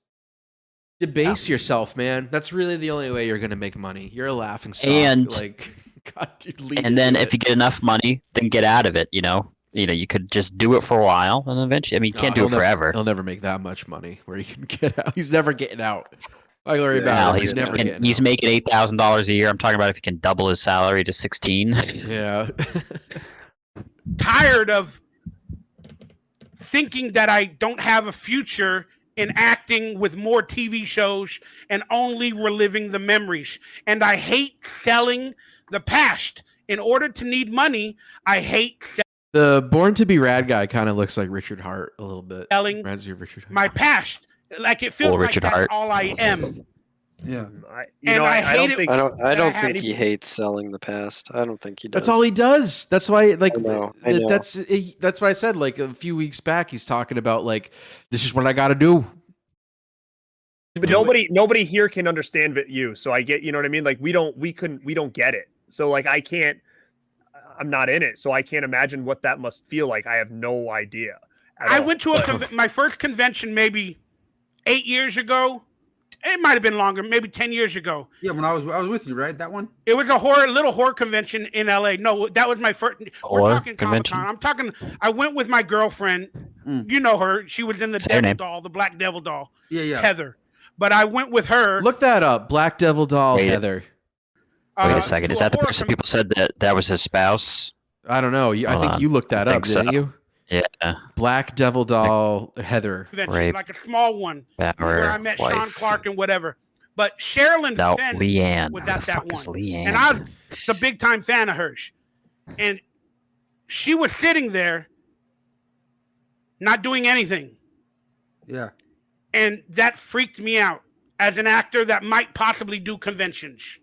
A: debase yourself, man. That's really the only way you're gonna make money. You're a laughing stock.
B: And
A: like, God, dude,
B: and then if you get enough money, then get out of it. You could just do it for a while, and eventually, you can't do it forever.
A: He'll never make that much money where he can get out. He's never getting out. I worry about it.
B: He's making $8,000 a year. I'm talking about if he can double his salary to 16.
A: Yeah.
D: Tired of thinking that I don't have a future in acting with more TV shows and only reliving the memories. And I hate selling the past. In order to need money, I hate
A: the Born to Be Rad guy kind of looks like Richard Hart a little bit.
D: Selling my past. Like it feels like that's all I am.
C: Yeah.
E: I don't think he hates selling the past. I don't think he does.
A: That's all he does. That's why, like,
E: I know.
A: That's what I said. Like a few weeks back, he's talking about like, this is what I got to do.
I: But nobody here can understand you. So I get, you know what I mean? Like we don't get it. So like I'm not in it, so I can't imagine what that must feel like. I have no idea.
D: I went to my first convention maybe 8 years ago. It might have been longer, maybe 10 years ago.
C: Yeah, when I was with you, right? That one?
D: It was a little horror convention in LA. No, that was my first. We're talking Comic-Con. I went with my girlfriend. You know her. She was in the Devil Doll, the Black Devil Doll.
C: Yeah.
D: Heather. But I went with her.
A: Look that up. Black Devil Doll, Heather.
B: Wait a second. Is that the person people said that was his spouse?
A: I don't know. I think you looked that up, didn't you?
B: Yeah.
A: Black Devil Doll, Heather.
D: Like a small one. Where I met Sean Clark and whatever. But Sherilyn Fenn
B: Leanne.
D: was at that one.
B: Leanne?
D: And I was the big time fan of hers. And she was sitting there not doing anything.
C: Yeah.
D: And that freaked me out as an actor that might possibly do conventions.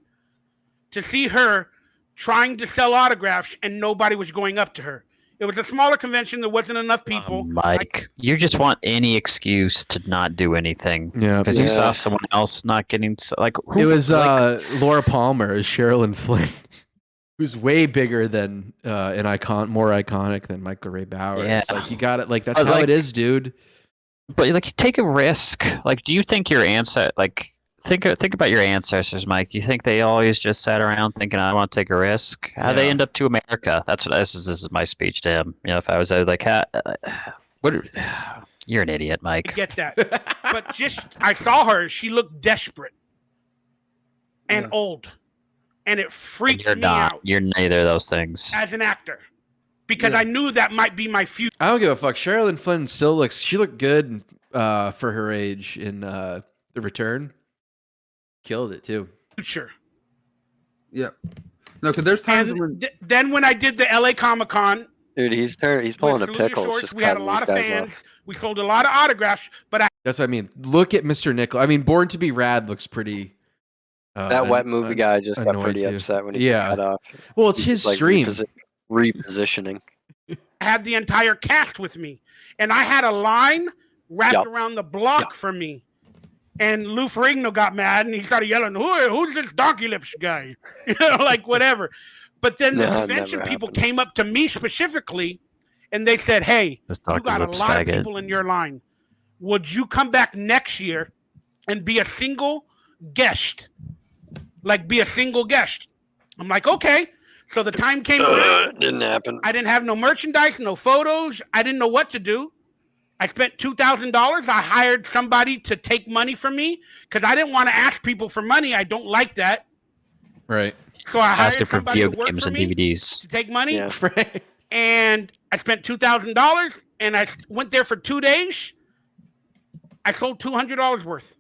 D: To see her trying to sell autographs and nobody was going up to her. It was a smaller convention. There wasn't enough people.
B: Mike, you just want any excuse to not do anything.
A: Yeah.
B: Because you saw someone else not getting like. Who,
A: it was
B: like,
A: Laura Palmer as Sherilyn Flynn, who's way bigger than an icon, more iconic than Michael Ray Bauer.
B: Yeah.
A: It's like you got it. Like that's how it is, dude.
B: But like, take a risk. Like, do you think your answer like? Think about your ancestors, Mike. Do you think they always just sat around thinking, "I want to take a risk"? How'd they end up to America? That's what this is my speech to him. You know, if I was like, "What? You're an idiot, Mike."
D: I get that, but just I saw her. She looked desperate and old, and it freaked me out.
B: You're neither of those things
D: as an actor, because I knew that might be my future.
A: I don't give a fuck. Sherilyn Flynn still looks. She looked good for her age in The Return. Killed it too.
D: Future.
C: Yeah. No, because there's times when
D: then when I did the LA Comic-Con,
E: dude, he's pulling a pickles. Just
D: we had a lot of fans. Off. We sold a lot of autographs, but
A: that's what I mean. Look at Mr. Nickel. I mean, Born to Be Rad looks pretty.
E: That wet movie guy just got pretty upset when he got off.
A: Well, it's his stream.
E: Repositioning.
D: I had the entire cast with me, and I had a line wrapped around the block for me. And Lou Ferrigno got mad, and he started yelling, "Who's this Donkey Lips guy?" You know, like whatever. But then the convention people came up to me specifically, and they said, "Hey, you got a lot of people in your line. Would you come back next year and be a single guest? Like, be a single guest?" I'm like, "Okay." So the time came around.
E: Didn't happen.
D: I didn't have no merchandise, no photos. I didn't know what to do. I spent $2,000. I hired somebody to take money from me because I didn't want to ask people for money. I don't like that.
A: Right.
D: So I hired
B: for
D: somebody
B: video
D: to work
B: games
D: for
B: and
D: me
B: DVDs
D: to take money.
E: Yeah.
D: And I spent $2,000, and I went there for 2 days. I sold $200 worth.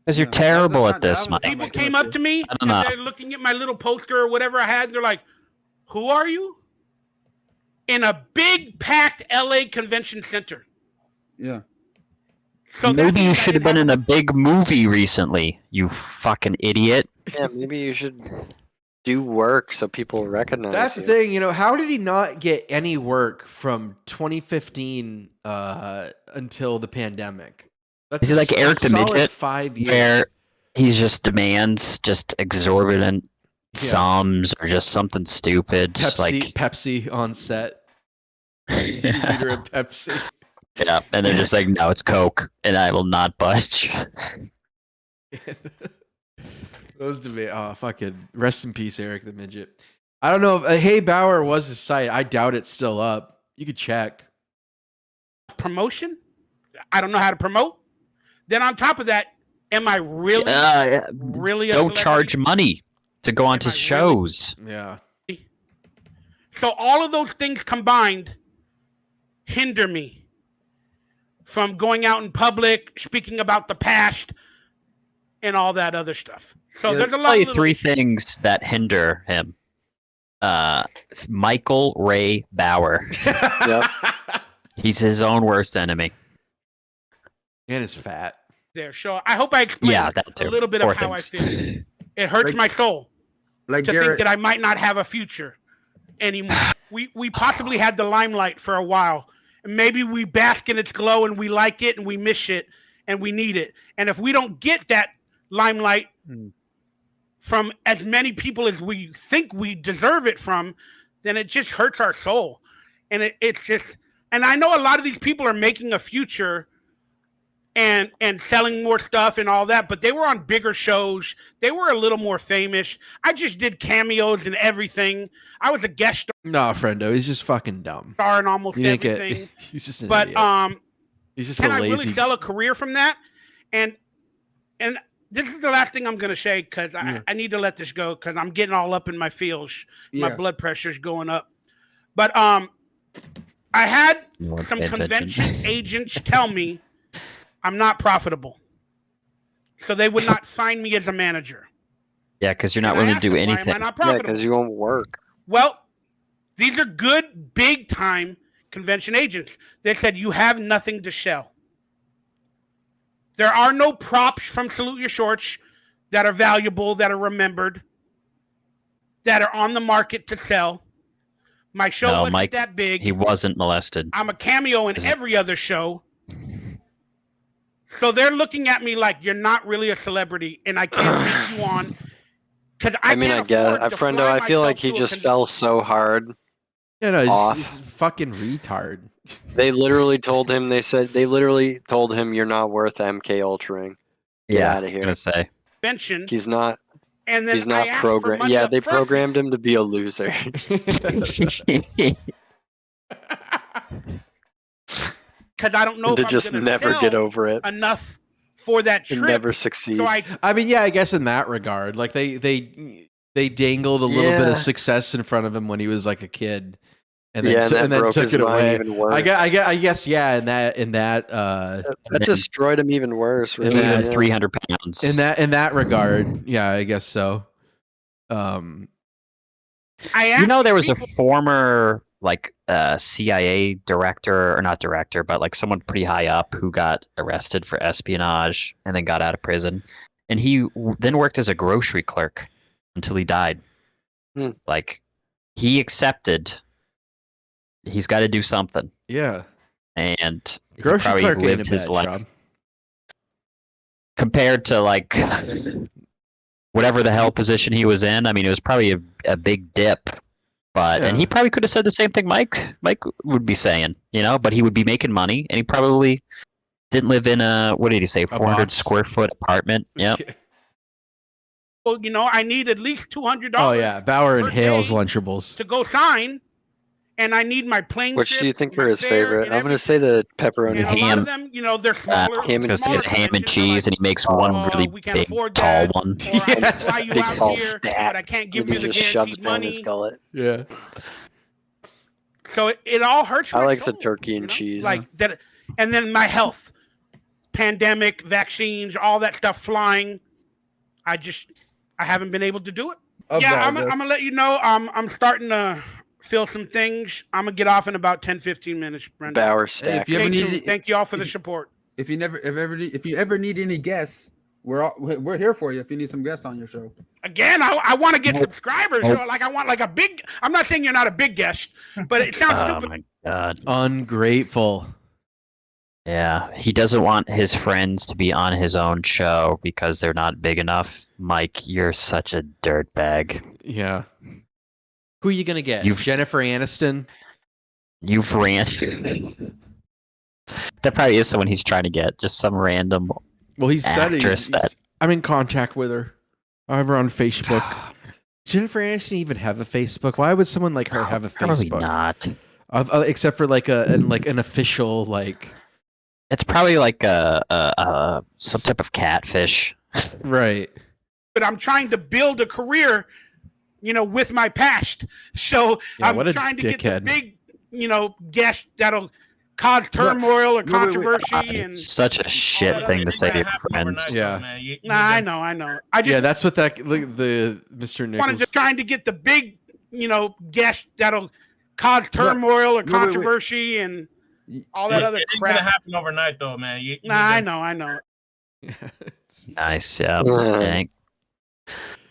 B: Because you're terrible at this, Mike.
D: People came up to me, and they're looking at my little poster or whatever I had, and they're like, "Who are you?" In a big packed LA convention center.
C: Yeah.
B: So maybe you should have been in a big movie recently, you fucking idiot.
E: Yeah, maybe you should do work so people recognize
A: That's
E: you.
A: the thing, you know, how did he not get any work from 2015 until the pandemic?
B: Is he like Eric the Midget,
A: 5 years.
B: where he just demands just exorbitant sums or just something stupid,
A: Pepsi on set. Liter of Pepsi.
B: Yeah, and they're just like, "No, it's Coke, and I will not budge."
A: Those debate. Oh, fucking rest in peace, Eric the Midget. I don't know if Hey Bauer was his site. I doubt it's still up. You could check.
D: Promotion? I don't know how to promote. Then on top of that, am I really, really?
B: Don't charge money to go onto shows.
A: Really? Yeah.
D: So all of those things combined hinder me from going out in public, speaking about the past, and all that other stuff. So there's a lot of
B: three things that hinder him. Michael Ray Bauer.
E: Yep.
B: He's his own worst enemy.
A: And is fat.
D: There. So I hope I explained a little bit of how I feel. It hurts my soul to think that I might not have a future anymore. We possibly had the limelight for a while. And maybe we bask in its glow and we like it and we miss it and we need it. And if we don't get that limelight from as many people as we think we deserve it from, then it just hurts our soul. And it's just, and I know a lot of these people are making a future and selling more stuff and all that, but they were on bigger shows. They were a little more famous. I just did cameos and everything. I was a guest star.
A: No, friendo, he's just fucking dumb.
D: Star in almost everything.
A: He's just an
D: but
A: idiot. He's just
D: can
A: a lazy.
D: I really sell a career from that? And this is the last thing I'm going to say because I need to let this go because I'm getting all up in my feels. My blood pressure's going up. But I had some convention agents tell me I'm not profitable. So they would not sign me as a manager.
B: Yeah, because you're not willing to do anything.
D: Why am I not profitable?
E: Yeah, because you won't work.
D: Well, these are good, big-time convention agents. They said, you have nothing to sell. There are no props from Salute Your Shorts that are valuable, that are remembered, that are on the market to sell. My show wasn't
B: Mike,
D: that big.
B: He wasn't molested.
D: I'm a cameo in every other show. So they're looking at me like you're not really a celebrity, and I can't take you on.
E: I guess, Friendo, I feel like he just fell so hard.
A: Yeah, no, he's fucking retard.
E: They literally told him. They literally told him, "You're not worth MK Ultraing. Get out of here."
B: I was gonna say.
D: Mention.
E: He's not.
D: And then
E: he's not programmed. Yeah, they programmed him to be a loser.
D: Because I don't know
E: to
D: if
E: just
D: I'm
E: never get over it
D: enough for that trip.
E: And never succeed.
D: So
A: I mean, yeah, I guess in that regard, like they dangled a little bit of success in front of him when he was like a kid, and then and then took it away.
E: Even worse.
A: I guess, yeah. In that
E: that destroyed him even worse. Really,
B: 300 pounds.
A: In that regard, yeah, I guess so.
B: There was a former CIA director, or not director, but like someone pretty high up who got arrested for espionage and then got out of prison, and he then worked as a grocery clerk until he died. Like, he accepted he's got to do something.
A: Yeah,
B: and
A: grocery
B: he probably
A: clerk
B: lived his life compared to like whatever the hell position he was in. I mean, it was probably a big dip. But and he probably could have said the same thing Mike would be saying, but he would be making money, and he probably didn't live in a, what did he say, 400 square foot apartment. Yep.
D: Well, I need at least $200.
A: Oh yeah, Bauer inhales Lunchables
D: to go sign, and I need my plane.
E: Which do you think are his favorite? I'm going to say the pepperoni.
D: And a lot of them, they're smaller.
B: Ham and cheese, and he makes one really big, tall one.
D: Yes, big tall stack. But I can't give you the guaranteed money.
E: His gullet.
A: Yeah.
D: So it all hurts.
E: I like the turkey and cheese.
D: Like that, and then my health, pandemic, vaccines, all that stuff flying. I haven't been able to do it. I'm gonna let you know. I'm starting to feel some things. I'm gonna get off in about 10-15 minutes, Brendan.
E: Bauer stack.
D: Thank you all for the support.
C: If you ever need any guests, we're here for you. If you need some guests on your show.
D: Again, I want to get subscribers. So I want like a big. I'm not saying you're not a big guest, but it sounds stupid.
B: Oh my god,
A: ungrateful.
B: Yeah, he doesn't want his friends to be on his own show because they're not big enough. Mike, you're such a dirtbag.
A: Yeah. Who are you gonna get? Jennifer Aniston?
B: You've ran. That probably is someone he's trying to get. Just some random.
A: Well, he said I'm in contact with her. I have her on Facebook. Jennifer Aniston even have a Facebook? Why would someone like her have a Facebook?
B: Probably not.
A: Except for like an official like.
B: It's probably like some type of catfish.
A: Right.
D: But I'm trying to build a career, with my past. So I'm trying to get the big, guest that'll cause turmoil or controversy. And
B: such a shit thing to say to your friends.
A: Yeah.
D: I know.
A: That's what the Mr. Nichols.
D: Trying to get the big, guest that'll cause turmoil or controversy and all that other crap.
H: It's gonna happen overnight, though, man.
D: I know.
B: Nice, yeah.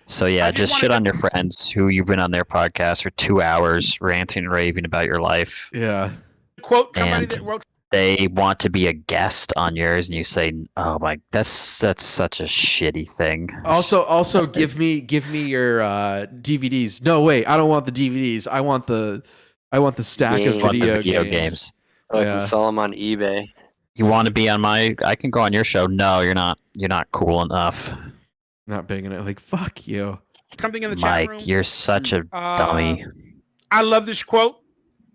B: So yeah, just shit on your friends who you've been on their podcast for 2 hours, ranting and raving about your life.
A: Yeah.
D: Quote somebody
B: and
D: that wrote.
B: They want to be a guest on yours, and you say, "Oh my, that's such a shitty thing."
A: Also, give me your DVDs. No, wait, I don't want the DVDs. I want the stack of video games.
E: I can sell them on eBay.
B: You want to be on my? I can go on your show. No, you're not. You're not cool enough.
A: Not big enough. Like, fuck you.
D: Something in the
B: Mike,
D: chat room.
B: you're such a dummy.
D: I love this quote.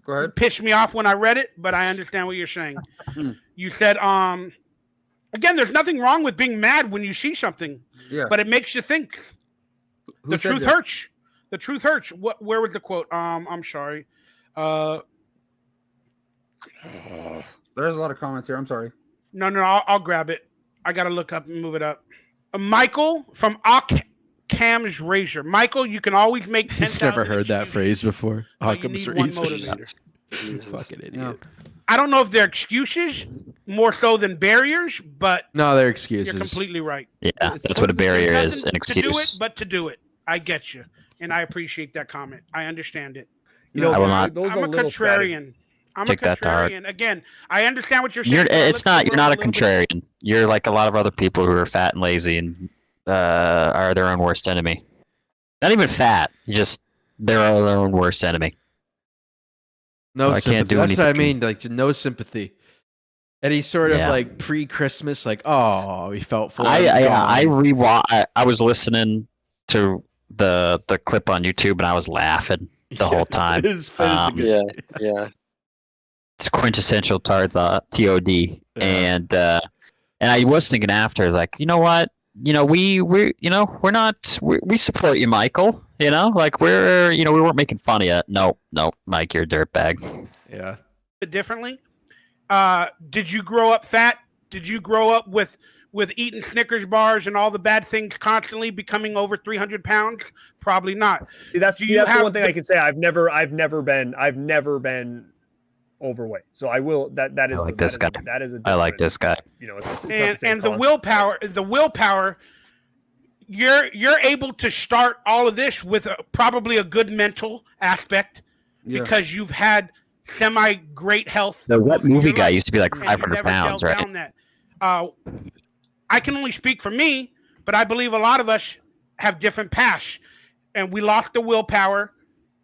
C: Go ahead.
D: It pissed me off when I read it, but I understand what you're saying. You said, again, there's nothing wrong with being mad when you see something, but it makes you think. The truth hurts. The truth hurts. Where was the quote? I'm sorry.
C: There's a lot of comments here. I'm sorry.
D: No, I'll grab it. I got to look up and move it up. Michael from Occam's Razor. Michael, you can always make 10,000.
A: He's never heard that phrase before.
D: Occam's Razor.
A: Fucking idiot.
D: I don't know if they're excuses more so than barriers, but
A: no, they're excuses.
D: You're completely right.
B: Yeah, that's what a barrier is, an excuse.
D: To do it, but to do it. I get you, and I appreciate that comment. I understand it.
I: You know,
B: I will not.
I: Those
D: I'm a contrarian. I'm a contrarian. Again, I understand what you're saying.
B: You're not a contrarian. You're like a lot of other people who are fat and lazy and are their own worst enemy. Not even fat. They're their own worst enemy.
A: No sympathy.
B: Can't do
A: That's
B: anything.
A: what I mean. Like no sympathy. Any sort of like pre-Christmas, like we felt for.
B: I was listening to the clip on YouTube and I was laughing the whole time.
A: It's
E: yeah.
B: It's quintessential TOD, and I was thinking after, I was like, you know what, we support you, Michael. Like we weren't making fun of you. No, Mike, you're a dirtbag.
A: Yeah.
D: Differently. Did you grow up fat? Did you grow up with eating Snickers bars and all the bad things constantly, becoming over 300 pounds? Probably not.
I: See, that's the one thing I can say. I've never been overweight. So I will. That is.
B: I like this guy.
I: That is.
B: I like this guy.
D: And the willpower. You're able to start all of this with probably a good mental aspect because you've had semi-great health.
B: The What Movie Guy used to be like 500 pounds, right?
D: That. I can only speak for me, but I believe a lot of us have different paths, and we lost the willpower,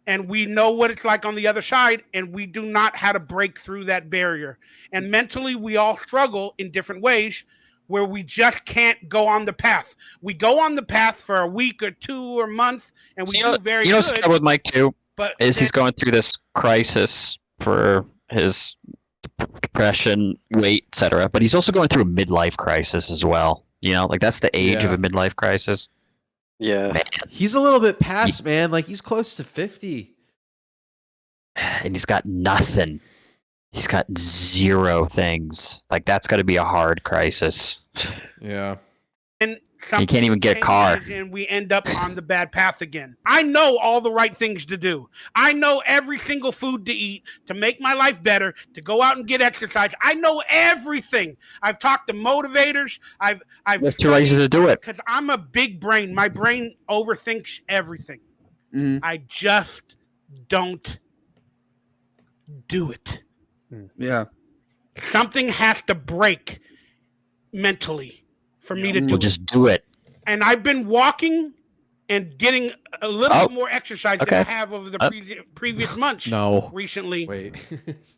D: and we know what it's like on the other side, and we do not how to break through that barrier. And mentally, we all struggle in different ways where we just can't go on the path. We go on the path for a week or 2 or a month, and we do very good.
B: What's the trouble with Mike too?
D: But
B: he's going through this crisis for his depression, weight, etc. But he's also going through a midlife crisis as well. Like that's the age of a midlife crisis.
E: Yeah,
B: man.
A: He's a little bit past, man. Like he's close to 50,
B: and he's got nothing. He's got 0 things. Like that's got to be a hard crisis.
A: Yeah,
D: and
B: you can't even get a car,
D: and we end up on the bad path again. I know all the right things to do. I know every single food to eat to make my life better, to go out and get exercise. I know everything. I've talked to motivators.
B: That's too lazy to do it.
D: Because I'm a big brain. My brain overthinks everything.
C: Mm-hmm.
D: I just don't do it.
C: Yeah.
D: Something has to break mentally for me to do it.
B: Just do it.
D: And I've been walking and getting a little bit more exercise than I have over the previous months. Recently.
A: Wait.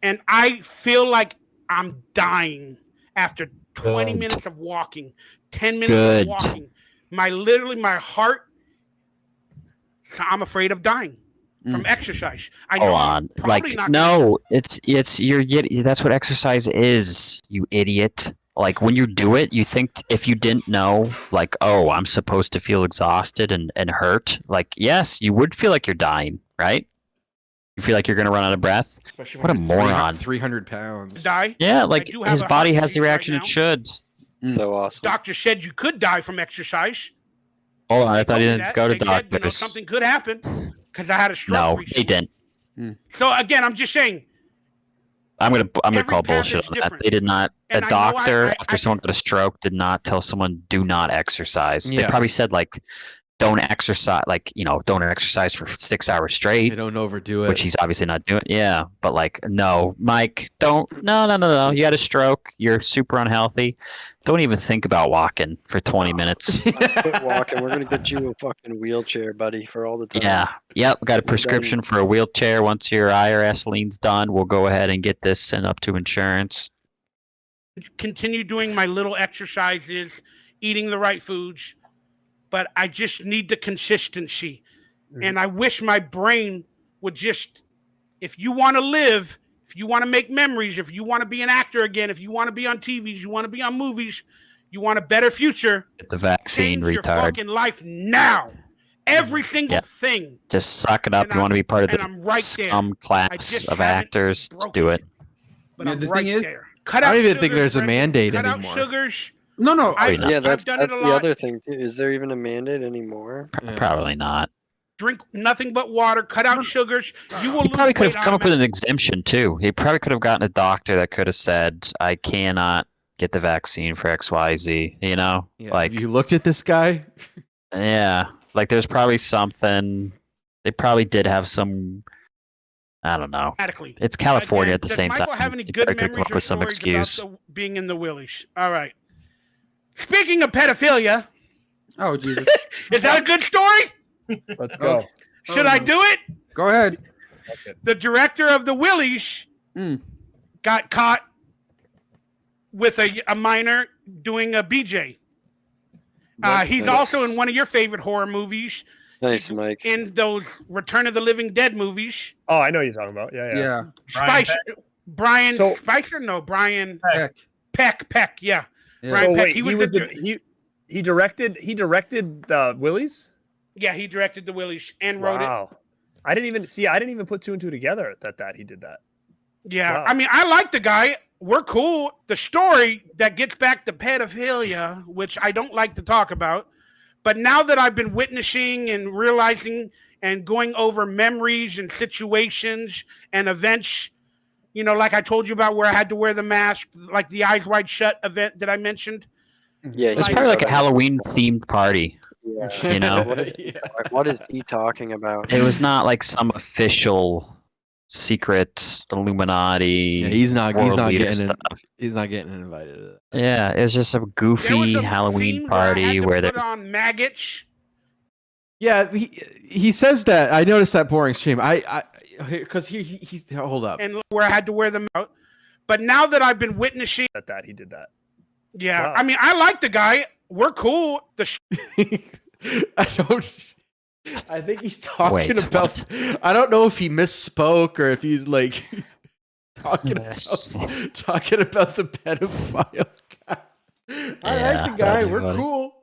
D: And I feel like I'm dying after 20 minutes of walking, 10 minutes of walking. My heart, I'm afraid of dying from exercise. I know.
B: That's what exercise is, you idiot. Like when you do it, you think if you didn't know, like, oh, I'm supposed to feel exhausted and hurt. Like, yes, you would feel like you're dying, right? You feel like you're going to run out of breath.
A: Especially
B: what a moron.
A: 300 pounds.
D: Die?
B: Yeah, like his body has the reaction it should.
E: So awesome.
D: Doctor said you could die from exercise.
B: Hold on, I thought he didn't go to doctors.
D: Said, something could happen because I had a stroke.
B: No,
D: recently.
B: they didn't.
D: So again, I'm just saying.
B: I'm gonna call bullshit on that. They did not. A doctor, after someone got a stroke, did not tell someone do not exercise.
A: Yeah.
B: They probably said like, don't exercise, don't exercise for 6 hours straight.
A: They don't overdo it,
B: which he's obviously not doing. Yeah, but like, no, Mike, don't. No. You had a stroke. You're super unhealthy. Don't even think about walking for 20 minutes.
E: Quit walking. We're gonna get you a fucking wheelchair, buddy, for all the time.
B: Yeah. Yep. Got a prescription for a wheelchair. Once your IRS lien's done, we'll go ahead and get this sent up to insurance.
D: Continue doing my little exercises, eating the right foods, but I just need the consistency. And I wish my brain would just, if you want to live, if you want to make memories, if you want to be an actor again, if you want to be on TVs, you want to be on movies, you want a better future.
B: Get the vaccine,
D: change
B: retard.
D: Your fucking life now. Every single thing.
B: Just suck it up. You want to be part of the scum
D: I
B: class of actors? Just do it.
D: But I'm
C: the
D: right
C: thing is,
D: there.
A: I don't even think there's a mandate
D: Cut
A: anymore.
D: out sugars.
C: No.
E: Yeah, that's
D: done it a
E: the
D: lot.
E: other thing. Is there even a mandate anymore?
B: Probably not.
D: drink nothing but water, cut out sugars. You will
B: He probably
D: lose
B: could
D: weight
B: have come up with an exemption too. He probably could have gotten a doctor that could have said, "I cannot get the vaccine for XYZ." You know,
A: Yeah,
B: like
A: have you looked at this guy?
B: yeah, like there's probably something. They probably did have some. I don't know.
D: automatically.
B: It's California at the
D: Does
B: same
D: Michael
B: time.
D: have any
B: He
D: good
B: probably could come
D: memories
B: up
D: or
B: with some
D: stories
B: excuse.
D: about being in the Willies? All right. Speaking of pedophilia,
C: Oh Jesus!
D: is that a good story?
I: Let's go.
C: Okay.
D: Should I do it?
C: Go ahead.
D: The director of the Willies got caught with a minor doing a BJ. He's also in one of your favorite horror movies.
E: Nice, Mike.
D: In those Return of the Living Dead movies.
I: Oh, I know what you're talking about. Yeah.
D: Brian Spicer? No, Brian Peck. Yeah. Brian
I: So
D: Peck.
I: wait, he directed the Willies?
D: Yeah, he directed the Willies and wrote it.
I: Wow. I didn't even put two and two together that he did that.
D: Yeah.
I: Wow.
D: I mean, I like the guy. We're cool. The story that gets back to pedophilia, which I don't like to talk about, but now that I've been witnessing and realizing and going over memories and situations and events, you know, like I told you about where I had to wear the mask, like the Eyes Wide Shut event that I mentioned.
E: Yeah,
B: It's probably like a Halloween themed party.
E: Yeah.
B: You know,
E: What is he talking about?
B: it was not like some official secret Illuminati.
A: Yeah, he's not
B: world leader
A: getting
B: stuff.
A: He's not getting invited to that.
B: Yeah, it was just a goofy Halloween party where they
D: put on maggots.
A: Yeah, he says that. I noticed that boring stream. Because he hold up.
D: And where I had to wear them out. But now that I've been witnessing
I: that he did that.
D: Yeah.
I: Wow.
D: I mean, I like the guy. We're cool.
A: I think he's talking about. I don't know if he misspoke or if he's like talking about the pedophile guy. I like the guy. We're cool.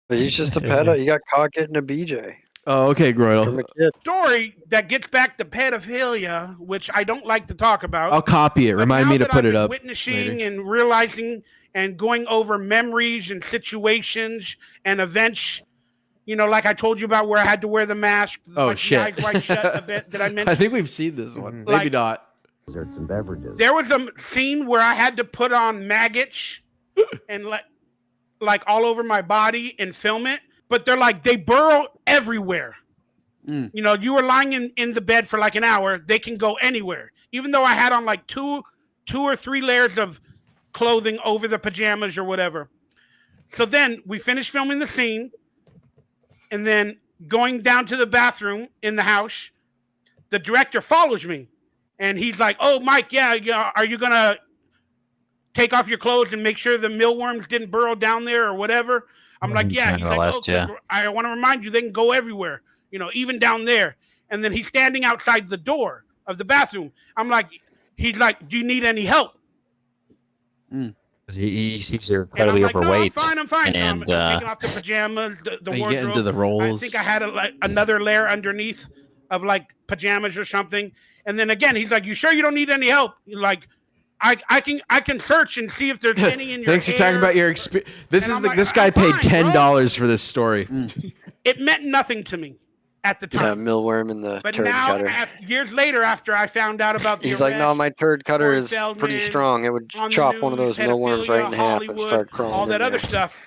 E: But he's just a pedo. He got caught getting a BJ.
A: Oh, okay, Groydle.
D: Story that gets back to pedophilia, which I don't like to talk about.
A: I'll copy it. Remind me to put it up.
D: Witnessing and realizing and going over memories and situations and events. You know, like I told you about where I had to wear the mask.
A: Oh,
D: like
A: shit.
D: The Eyes Wide Shut event that I mentioned.
A: I think we've seen this one. Maybe
D: Like-
A: not.
J: Desserts and beverages.
D: There was a scene where I had to put on maggots and like all over my body and film it. But they're like, they burrow everywhere. You know, you were lying in the bed for like an hour. They can go anywhere. Even though I had on like two or three layers of clothing over the pajamas or whatever. So then we finished filming the scene. And then going down to the bathroom in the house, the director follows me. And he's like, "Oh, Mike, yeah, are you going to take off your clothes and make sure the mealworms didn't burrow down there or whatever?" I'm like, "Yeah." He's like, "Okay, I want to remind you, they can go everywhere, you know, even down there." And then he's standing outside the door of the bathroom. I'm like, he's like, "Do you need any help?"
B: He seems you're incredibly overweight.
D: No, I'm fine.
B: And
D: I'm taking off the pajamas, the
A: you
D: wardrobe.
A: get into the roles.
D: I think I had another layer underneath of like pajamas or something. And then again, he's like, "You sure you don't need any help?" Like, I can search and see if there's any in your
A: Thanks for talking about your experience. This guy paid $10 for this story.
D: It meant nothing to me at the time.
E: Yeah, mealworm in the
D: But
E: turd
D: now,
E: cutter.
D: years later, after I found out about the
E: He's like, "No, my turd cutter is pretty strong. It would chop one of those mealworms right in half and start crawling
D: all that
E: in
D: other
E: there.
D: stuff.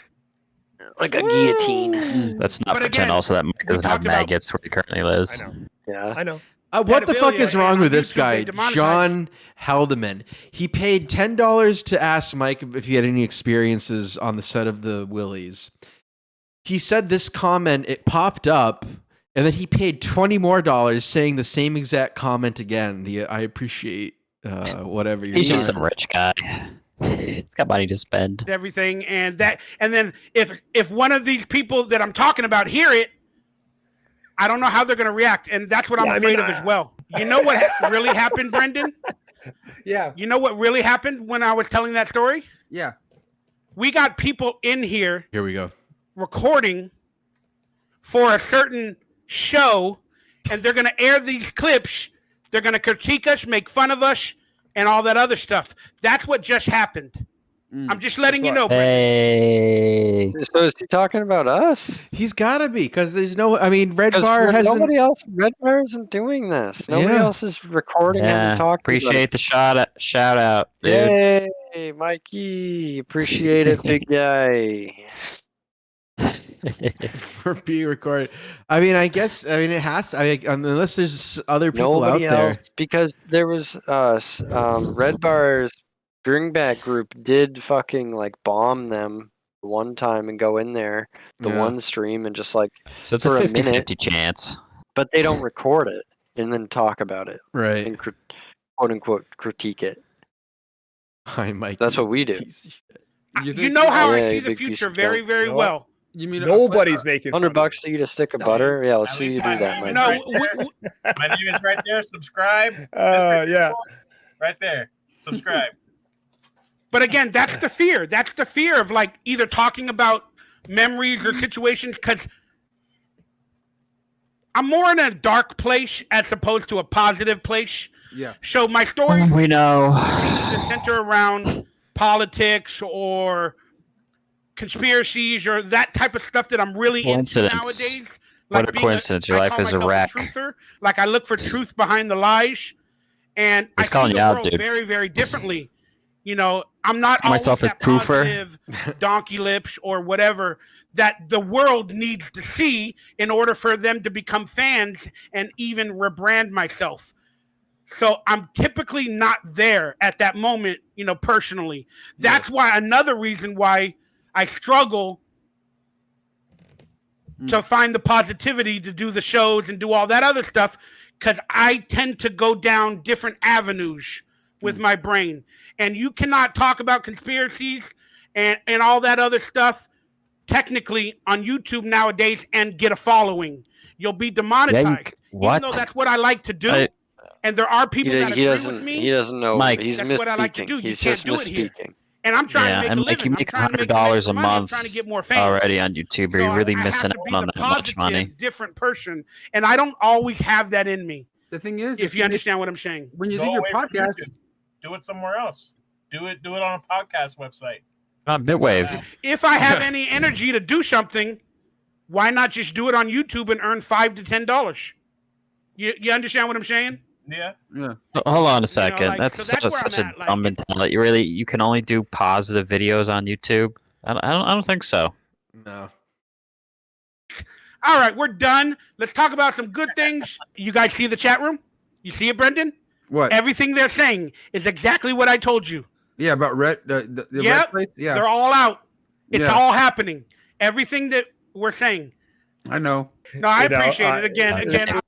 E: Like a guillotine."
B: Let's not
D: But
B: pretend
D: again,
B: also that Mike doesn't have
D: talked about-
B: maggots where he currently lives.
I: I know.
E: Yeah.
I: I know.
A: What the fuck
D: Pedophilia,
A: is wrong
D: and
A: with
D: on
A: this
D: YouTube,
A: guy,
D: they demonetize-
A: John Haldeman? He paid $10 to ask Mike if he had any experiences on the set of the Willies. He said this comment, it popped up, and then he paid $20 more saying the same exact comment again. I appreciate whatever you're
B: He's
A: doing.
B: just some rich guy. He's got money to spend.
D: everything, and then if one of these people that I'm talking about hear it, I don't know how they're going to react, and that's what I'm afraid of as well. You know what really happened, Brendan?
C: Yeah.
D: You know what really happened when I was telling that story?
C: Yeah.
D: We got people in here
A: Here we go.
D: recording for a certain show, and they're going to air these clips. They're going to critique us, make fun of us, and all that other stuff. That's what just happened. I'm just letting you know.
B: Hey.
E: So is he talking about us?
A: He's got to be because there's no. I mean, Red Bar hasn't.
E: Red Bar isn't doing this. Nobody else is recording him and talking.
B: Appreciate the shout out, dude.
E: Yay, Mikey! Appreciate it, big guy.
A: For being recorded. I mean, I guess. I mean, it has. Unless there's other people
E: Nobody
A: out
E: else,
A: there.
E: because there was Red Bar's Dringback group did fucking like bomb them one time and go in there one stream and just like
B: so it's a 50-50 chance.
E: But they don't record it and then talk about it,
A: right?
E: And quote unquote critique it.
A: Hi, Mike.
E: That's what we do.
D: You know how I see the future very, very well.
C: You mean
I: nobody's making
E: $100 to eat a stick of butter? Yeah, let's see you do that, Mike.
H: No, my name is right there. Subscribe.
I: Yeah,
H: right there. Subscribe.
D: But again, that's the fear. That's the fear of like either talking about memories or situations, because I'm more in a dark place as opposed to a positive place.
C: Yeah.
D: So my stories
B: we know
D: to center around politics or conspiracies or that type of stuff that I'm really into nowadays. Like
B: what a coincidence! Your life is a wreck.
D: Like I look for truth behind the lies, and I see the world very, very differently. You know, I'm not always that positive donkey lips or whatever that the world needs to see in order for them to become fans and even rebrand myself. So I'm typically not there at that moment, you know, personally. That's why another reason why I struggle to find the positivity to do the shows and do all that other stuff, because I tend to go down different avenues with my brain. And you cannot talk about conspiracies and all that other stuff technically on YouTube nowadays and get a following. You'll be demonetized. Even though that's what I like to do. And there are people that agree with me.
E: He doesn't know.
B: Mike,
E: he's
D: that's
E: misspeaking.
D: what I like to do.
E: He's
D: you
E: just
D: can't do it here.
E: misspeaking.
D: And I'm trying to make a living.
B: You make $100 a month
D: I'm trying to get more fans.
B: already on YouTube. You're really missing out on that much money.
D: Different person, and I don't always have that in me.
C: The thing is,
D: if you understand what I'm saying,
C: when you do your podcast,
H: do it somewhere else. Do it on a podcast website.
B: On Bitwave.
D: If I have any energy to do something, why not just do it on YouTube and earn $5 to $10? You understand what I'm saying?
H: Yeah.
B: Hold on a second.
D: You know,
B: that's such a
D: at,
B: dumb mentality. You can only do positive videos on YouTube. I don't think so.
A: No.
D: All right, we're done. Let's talk about some good things. You guys see the chat room? You see it, Brendan?
C: What?
D: Everything they're saying is exactly what I told you.
C: Yeah, about red. The
D: red
C: place? Yeah,
D: they're all out. It's all happening. Everything that we're saying.
C: I know.
D: No, I appreciate it. Again.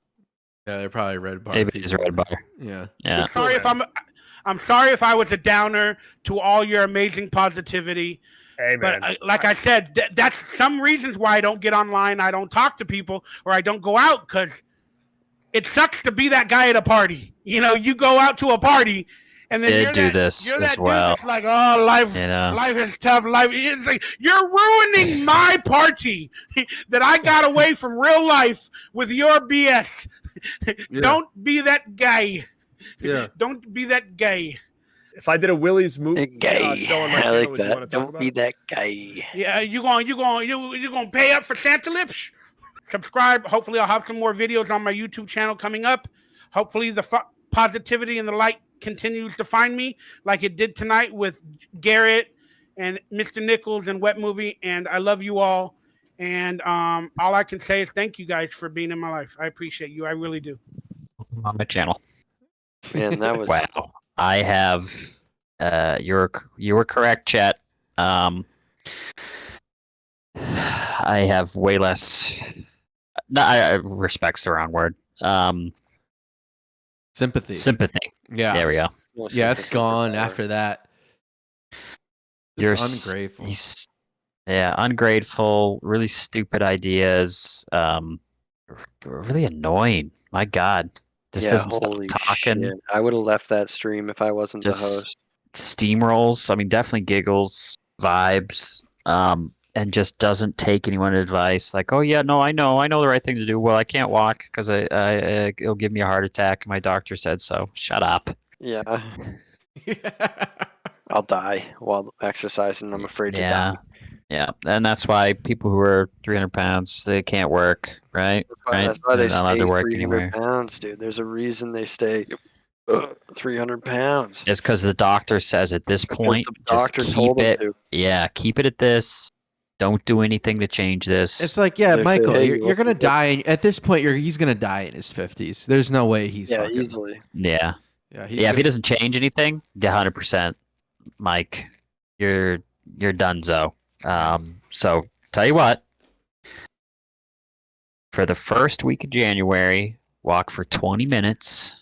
A: Yeah, they're probably Red Bar.
B: Maybe it's Red Bar.
A: Yeah.
D: I'm sorry if I was a downer to all your amazing positivity.
I: Hey, man.
D: But like I said, that's some reasons why I don't get online, I don't talk to people, or I don't go out, because it sucks to be that guy at a party. You know, you go out to a party, and then you're that dude that's like, oh, life is tough. Life is like, you're ruining my party that I got away from real life with your BS. Yeah. Don't be that guy.
C: Yeah.
D: Don't be that guy.
I: If I did a Willie's movie,
E: gay. I like that. Don't be that guy.
D: Yeah, you gonna pay up for Santa Lips? Subscribe. Hopefully, I'll have some more videos on my YouTube channel coming up. Hopefully, the positivity and the light continues to find me like it did tonight with Garrett and Mr. Nichols and Wet Movie. And I love you all. And all I can say is thank you guys for being in my life. I appreciate you. I really do.
B: On my channel.
E: Man, that was
B: wow. I have you were correct, chat. I have way less. Respect's the wrong word.
A: Sympathy.
B: Yeah. There we go.
A: Yeah, it's gone after that.
B: You're
A: ungrateful.
B: Ungrateful. Really stupid ideas. Really annoying. My God. Just doesn't stop talking.
E: Shit. I would have left that stream if I wasn't the host.
B: Steamrolls. I mean, definitely giggles, vibes, and just doesn't take anyone's advice. Like, oh yeah, no, I know the right thing to do. Well, I can't walk because it'll give me a heart attack. My doctor said so. Shut up.
E: Yeah. I'll die while exercising. I'm afraid to
B: Yeah.
E: die.
B: Yeah, and that's why people who are 300 pounds, they can't work, right?
E: That's why
B: They're
E: they
B: not allowed
E: stay
B: to work
E: 300
B: anywhere.
E: pounds, dude. There's a reason they stay 300 pounds.
B: It's because the doctor says at this point,
E: the
B: just
E: doctor
B: keep
E: told him
B: it.
E: to.
B: Yeah, keep it at this. Don't do anything to change this.
A: It's like, yeah,
E: They say,
A: Michael,
E: hey,
A: you're gonna die. At this point, he's gonna die in his 50s. There's no way he's fucking.
E: easily.
B: Yeah.
A: Yeah,
B: If he doesn't change anything, 100%, Mike, you're donezo. So tell you what, for the first week of January, walk for 20 minutes.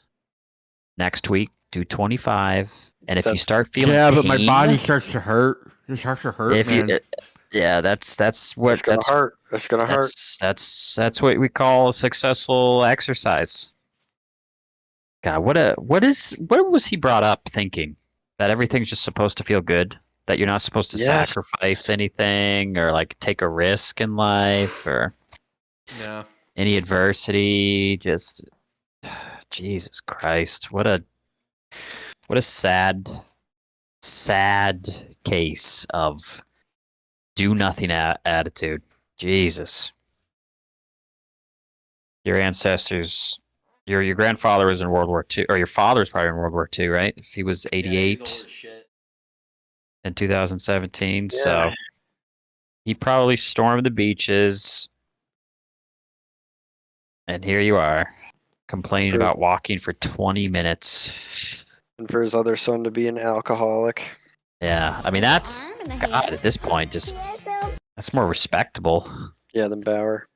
B: Next week, do 25. And if you start feeling
A: but my
B: pain,
A: body starts to hurt. It starts to hurt, man.
B: that's what
E: It's gonna hurt. It's gonna hurt.
B: That's what we call a successful exercise. God, what was he brought up thinking? That everything's just supposed to feel good? That you're not supposed to sacrifice anything or like take a risk in life or any adversity? Just Jesus Christ, what a sad case of do nothing attitude. Jesus. Your ancestors, your grandfather was in World War II, or your father was probably in World War II, right? If he was 88 in 2017, so he probably stormed the beaches, and here you are, complaining about walking for 20 minutes.
E: And for his other son to be an alcoholic.
B: Yeah, I mean that's God at this point. Just that's more respectable.
E: Yeah, than Bauer.